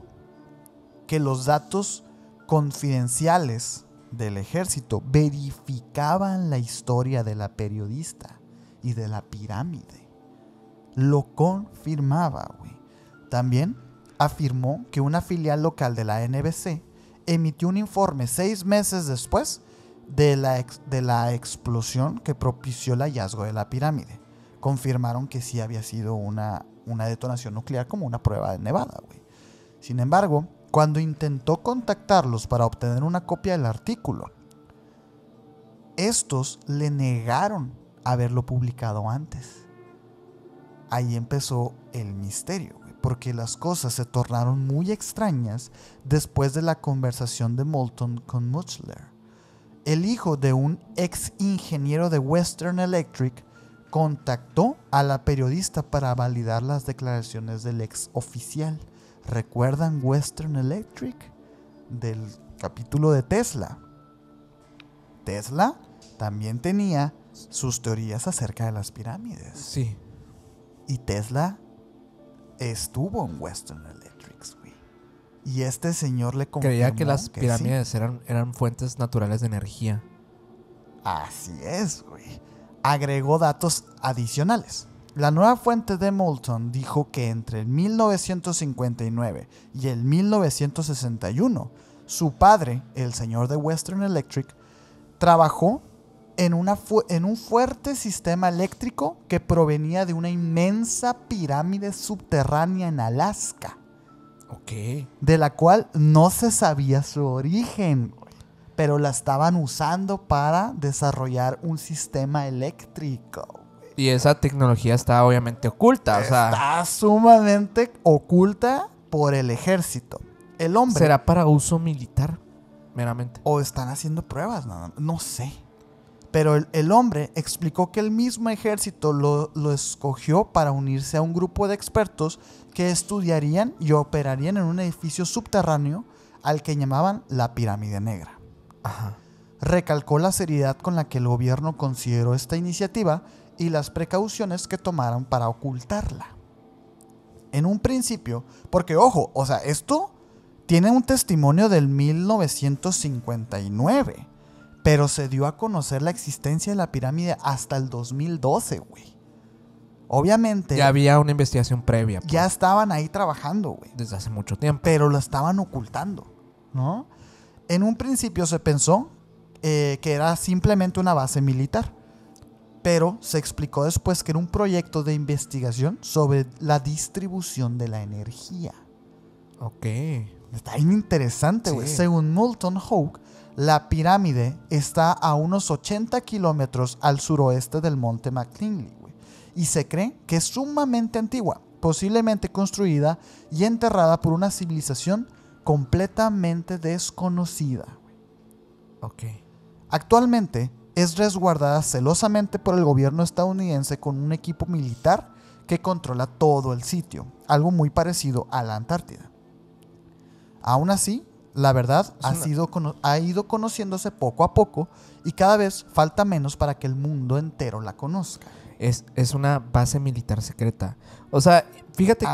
que los datos confidenciales del ejército verificaban la historia de la periodista y de la pirámide. Lo confirmaba, güey. También afirmó que una filial local de la NBC emitió un informe 6 meses después de la explosión que propició el hallazgo de la pirámide. Confirmaron que sí había sido una detonación nuclear como una prueba de Nevada, güey. Sin embargo, cuando intentó contactarlos para obtener una copia del artículo, estos le negaron haberlo publicado antes. Ahí empezó el misterio, güey, porque las cosas se tornaron muy extrañas después de la conversación de Moulton con Mutzler. El hijo de un ex ingeniero de Western Electric contactó a la periodista para validar las declaraciones del ex oficial. ¿Recuerdan Western Electric? Del capítulo de Tesla. Tesla también tenía sus teorías acerca de las pirámides. Sí. Y Tesla estuvo en Western Electric, güey. Y este señor le confirmó Creía que las sí. pirámides eran fuentes naturales de energía. Así es, güey. Agregó datos adicionales. La nueva fuente de Moulton dijo que entre el 1959 y el 1961, su padre, el señor de Western Electric, trabajó en un fuerte sistema eléctrico que provenía de una inmensa pirámide subterránea en Alaska, Ok. de la cual no se sabía su origen, pero la estaban usando para desarrollar un sistema eléctrico. Y esa tecnología está obviamente oculta. O sea, Está sumamente oculta por el ejército. El hombre... ¿será para uso militar? Meramente. O están haciendo pruebas, no sé. Pero el hombre explicó que el mismo ejército lo escogió para unirse a un grupo de expertos que estudiarían y operarían en un edificio subterráneo al que llamaban la Pirámide Negra. Ajá. Recalcó la seriedad con la que el gobierno consideró esta iniciativa y las precauciones que tomaron para ocultarla. En un principio, porque ojo, o sea, esto tiene un testimonio del 1959, pero se dio a conocer la existencia de la pirámide hasta el 2012, güey. Obviamente, Ya había una investigación previa. Pues, ya estaban ahí trabajando, güey, desde hace mucho tiempo. pero lo estaban ocultando, ¿no? En un principio se pensó que era simplemente una base militar, pero se explicó después que era un proyecto de investigación sobre la distribución de la energía. Ok. Está bien interesante, güey. Sí. Según Moulton Hogue, la pirámide está a unos 80 kilómetros al suroeste del monte McKinley, güey, y se cree que es sumamente antigua, posiblemente construida y enterrada por una civilización completamente desconocida. Ok. Actualmente es resguardada celosamente por el gobierno estadounidense con un equipo militar que controla todo el sitio, algo muy parecido a la Antártida. Aún así, la verdad ha ido conociéndose poco a poco y cada vez falta menos para que el mundo entero la conozca. Es una base militar secreta. O sea, fíjate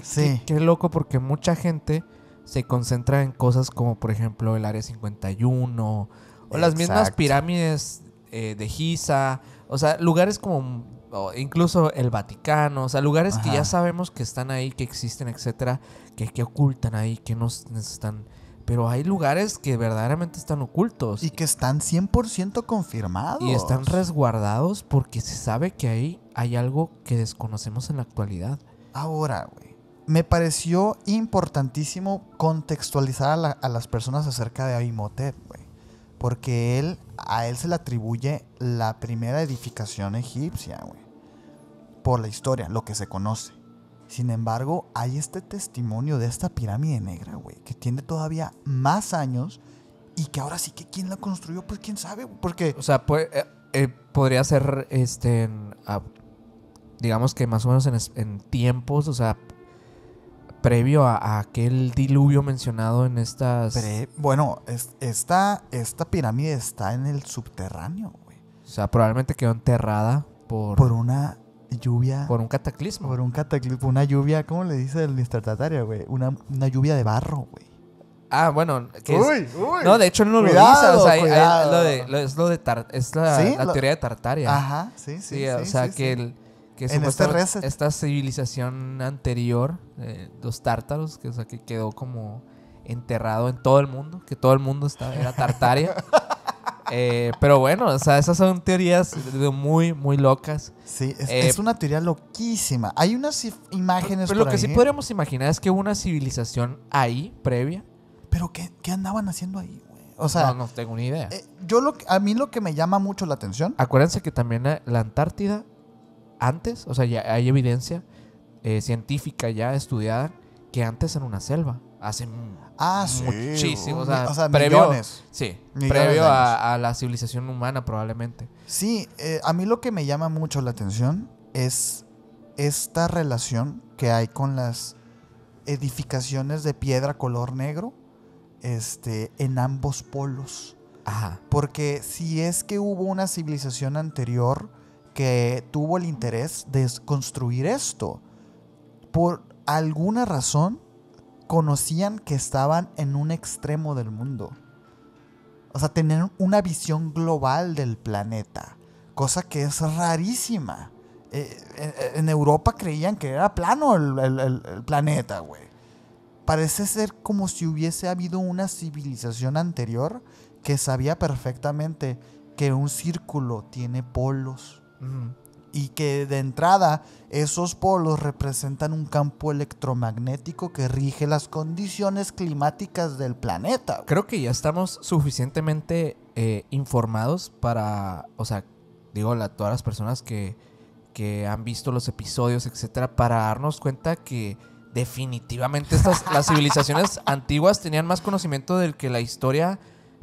sí. qué loco, porque mucha gente se concentra en cosas como, por ejemplo, el Área 51 o las mismas Exacto. pirámides de Giza. O sea, lugares como o incluso el Vaticano, o sea, lugares que Ajá. ya sabemos que están ahí, que existen, etcétera, que ocultan ahí, que nos están... Pero hay lugares que verdaderamente están ocultos Y que están 100% confirmados. y están resguardados porque se sabe que ahí hay algo que desconocemos en la actualidad. Ahora, güey, me pareció importantísimo contextualizar a las personas acerca de Imhotep, güey. Porque a él se le atribuye la primera edificación egipcia, güey. Por la historia, lo que se conoce. Sin embargo, hay este testimonio de esta pirámide negra, güey, que tiene todavía más años y que ahora sí que quién la construyó, pues quién sabe, güey, porque... O sea, podría ser, digamos que más o menos en tiempos, o sea, previo a aquel diluvio mencionado en estas... Bueno, esta pirámide está en el subterráneo, güey. O sea, probablemente quedó enterrada Por una lluvia... por un cataclismo. Por un cataclismo, una lluvia, ¿cómo le dice el Mr. Tataria, güey? Una lluvia de barro, güey. Ah, bueno. Uy. No, de hecho no lo Cuidado, dice. O sea, cuidado. es la ¿Sí? teoría de Tartaria. Ajá, sí. Sí, o sea, que En supuestamente este reset. esta civilización anterior, los tártaros, que, o sea, que quedó como enterrado en todo el mundo, que todo el mundo era Tartaria. Pero bueno, o sea, esas son teorías muy, muy locas. Sí, es una teoría loquísima. Hay unas imágenes Pero por lo que ahí. sí podríamos imaginar es que hubo una civilización ahí, previa. Pero ¿qué andaban haciendo ahí, güey? O sea, No tengo ni idea. a mí lo que me llama mucho la atención... Acuérdense que también la Antártida, antes, o sea, ya hay evidencia científica ya estudiada, que antes era una selva. Hace sí. muchísimo, O o sea, sea, previo, millones. sí, Millones previo de años. a la civilización humana probablemente. Sí, a mí lo que me llama mucho la atención es esta relación que hay con las edificaciones de piedra color negro en ambos polos. Ajá. Porque si es que hubo una civilización anterior que tuvo el interés de construir esto, por alguna razón conocían que estaban en un extremo del mundo. O sea, tenían una visión global del planeta, cosa que es rarísima. En Europa creían que era plano el planeta, güey. Parece ser como si hubiese habido una civilización anterior que sabía perfectamente que un círculo tiene polos. Ujú. Y que de entrada esos polos representan un campo electromagnético que rige las condiciones climáticas del planeta. Creo que ya estamos suficientemente informados para, o sea, digo, todas las personas que han visto los episodios, etcétera, para darnos cuenta que definitivamente las civilizaciones antiguas tenían más conocimiento del que la historia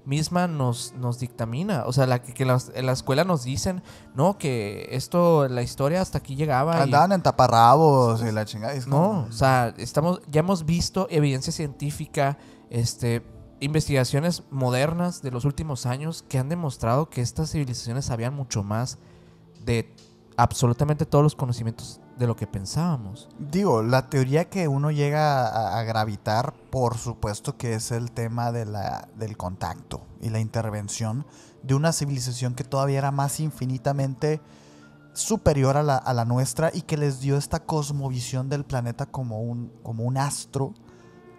misma nos dictamina. O sea, en la escuela nos dicen, no, que la historia hasta aquí llegaba. Andaban en taparrabos y la chingada. No, o sea, ya hemos visto evidencia científica, investigaciones modernas de los últimos años que han demostrado que estas civilizaciones sabían mucho más de absolutamente todos los conocimientos de lo que pensábamos. Digo, la teoría que uno llega a gravitar, por supuesto que es el tema del contacto y la intervención de una civilización que todavía era más infinitamente superior a la nuestra y que les dio esta cosmovisión del planeta como un astro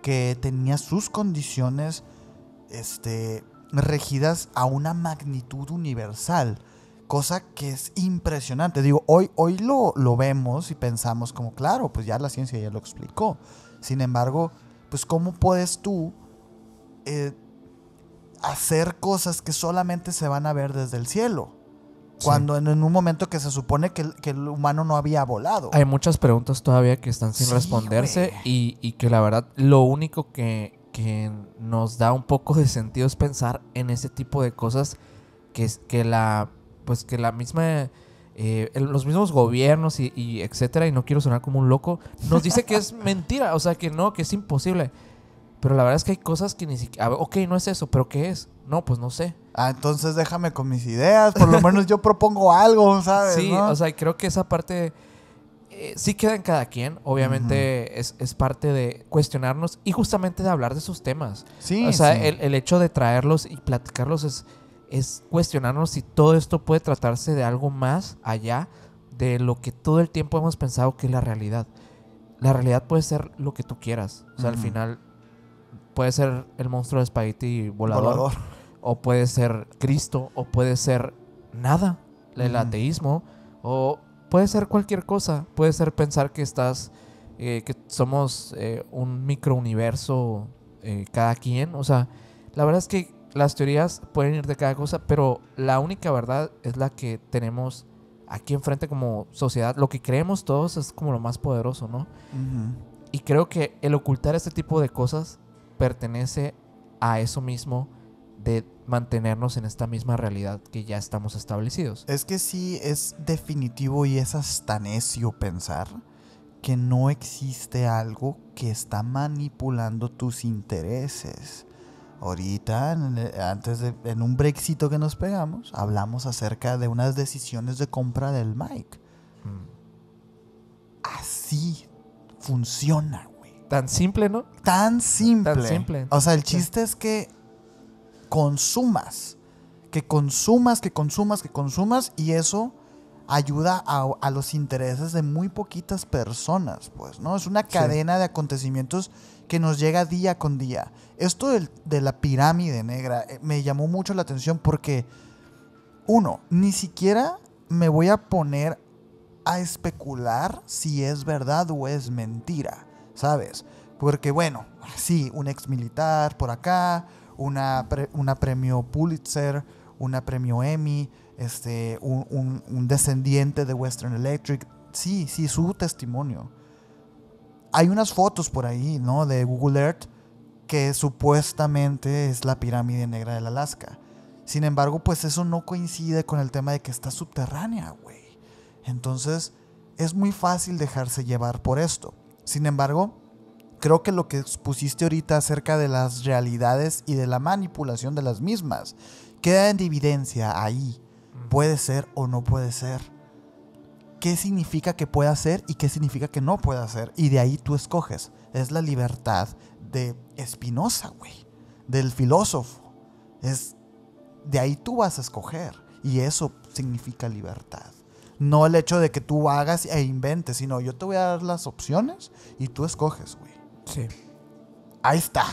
que tenía sus condiciones regidas a una magnitud universal. Cosa que es impresionante. Digo, hoy lo vemos y pensamos como, claro, pues ya la ciencia ya lo explicó. Sin embargo, pues ¿cómo puedes tú hacer cosas que solamente se van a ver desde el cielo? Sí. Cuando en un momento que se supone que el humano no había volado. Hay muchas preguntas todavía que están sin Sí, responderse güey. y que la verdad lo único que nos da un poco de sentido es pensar en ese tipo de cosas que la misma los mismos gobiernos y etcétera, y no quiero sonar como un loco, nos dice que es mentira, o sea, que no, que es imposible. Pero la verdad es que hay cosas que ni siquiera... Ok, no es eso, ¿pero qué es? No, pues no sé. Entonces déjame con mis ideas. Por lo menos yo propongo algo, ¿sabes? Sí, ¿no? o sea, creo que esa parte sí queda en cada quien. Obviamente es parte de cuestionarnos y justamente de hablar de esos temas. Sí, o sea, sí. el hecho de traerlos y platicarlos es cuestionarnos si todo esto puede tratarse de algo más allá de lo que todo el tiempo hemos pensado que es la realidad. La realidad puede ser lo que tú quieras. O sea, al final puede ser el monstruo de espagueti volador. O puede ser Cristo, o puede ser nada, el ateísmo, o puede ser cualquier cosa. Puede ser pensar que que somos un microuniverso cada quien. O sea, la verdad es que las teorías pueden ir de cada cosa, pero la única verdad es la que tenemos aquí enfrente como sociedad. Lo que creemos todos es como lo más poderoso, ¿no? Y creo que el ocultar este tipo de cosas pertenece a eso mismo, de mantenernos en esta misma realidad que ya estamos establecidos. Es que sí, es definitivo y es hasta necio pensar que no existe algo que está manipulando tus intereses. Ahorita, en un brexito que nos pegamos, hablamos acerca de unas decisiones de compra del Mike. Así funciona, güey. Tan simple, ¿no? Tan simple. Tan simple. O sea, el chiste es que consumas, y eso ayuda a los intereses de muy poquitas personas, pues, ¿no? Es una cadena de acontecimientos que nos llega día con día. Esto de la pirámide negra me llamó mucho la atención porque, uno, ni siquiera me voy a poner a especular si es verdad o es mentira, ¿sabes? Porque, bueno, sí, un ex militar por acá, una premio Pulitzer, una premio Emmy, un descendiente de Western Electric. Sí, su testimonio. Hay unas fotos por ahí, ¿no? De Google Earth que supuestamente es la pirámide negra del Alaska. Sin embargo, pues eso no coincide con el tema de que está subterránea, güey. Entonces, es muy fácil dejarse llevar por esto. Sin embargo, creo que lo que expusiste ahorita acerca de las realidades y de la manipulación de las mismas queda en evidencia ahí. Puede ser o no puede ser. ¿Qué significa que pueda ser y qué significa que no pueda ser? Y de ahí tú escoges. Es la libertad de Spinoza, güey. Del filósofo. De ahí tú vas a escoger. Y eso significa libertad. No el hecho de que tú hagas e inventes, sino yo te voy a dar las opciones y tú escoges, güey. Sí. Ahí está,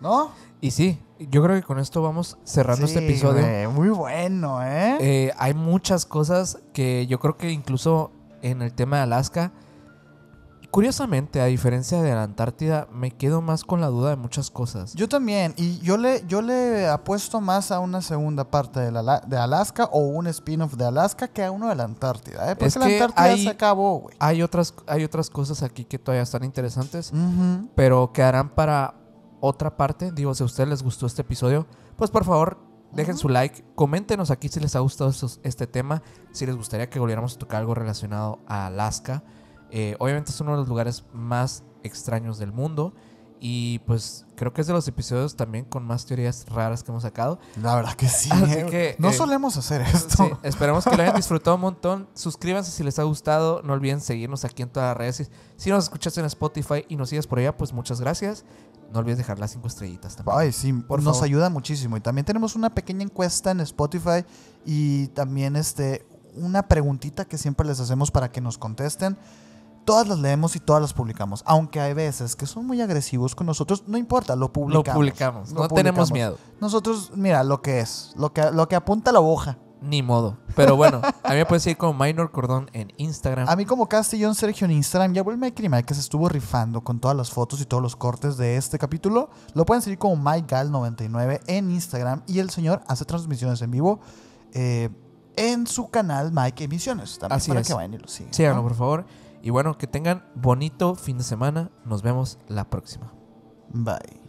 ¿no? Y sí, yo creo que con esto vamos cerrando este episodio. Güey, muy bueno, ¿eh? Hay muchas cosas que yo creo que incluso en el tema de Alaska, curiosamente, a diferencia de la Antártida, me quedo más con la duda de muchas cosas. Yo también, y yo le apuesto más a una segunda parte de Alaska o un spin-off de Alaska que a uno de la Antártida, ¿eh? Porque Es la que Antártida se acabó, güey. Hay otras cosas aquí que todavía están interesantes, pero quedarán para otra parte. Digo, si a ustedes les gustó este episodio, pues por favor, dejen su like, coméntenos aquí si les ha gustado este tema, si les gustaría que volviéramos a tocar algo relacionado a Alaska. Obviamente es uno de los lugares más extraños del mundo y pues creo que es de los episodios también con más teorías raras que hemos sacado. La verdad que sí. Así que, no solemos hacer esto. Sí, esperamos que lo hayan disfrutado un montón. Suscríbanse si les ha gustado. No olviden seguirnos aquí en todas las redes. Si nos escuchaste en Spotify y nos sigues por allá, pues muchas gracias. No olvides dejar las 5 estrellitas también. Ay, sí, nos ayuda muchísimo. Y también tenemos una pequeña encuesta en Spotify y también una preguntita que siempre les hacemos para que nos contesten. Todas las leemos y todas las publicamos. Aunque hay veces que son muy agresivos con nosotros, no importa, lo publicamos. No tenemos miedo. Nosotros, mira, lo que es, lo que apunta la hoja. Ni modo. Pero bueno, a mí me puedes seguir como Minor Cordón en Instagram. A mí como Castellón Sergio en Instagram. Ya vuelve Mike que se estuvo rifando con todas las fotos y todos los cortes de este capítulo. Lo pueden seguir como MikeGal99 en Instagram. Y el señor hace transmisiones en vivo en su canal Mike Emisiones. También así para es. que vayan y lo sigan. Síganlo, por favor. Y bueno, que tengan bonito fin de semana. Nos vemos la próxima. Bye.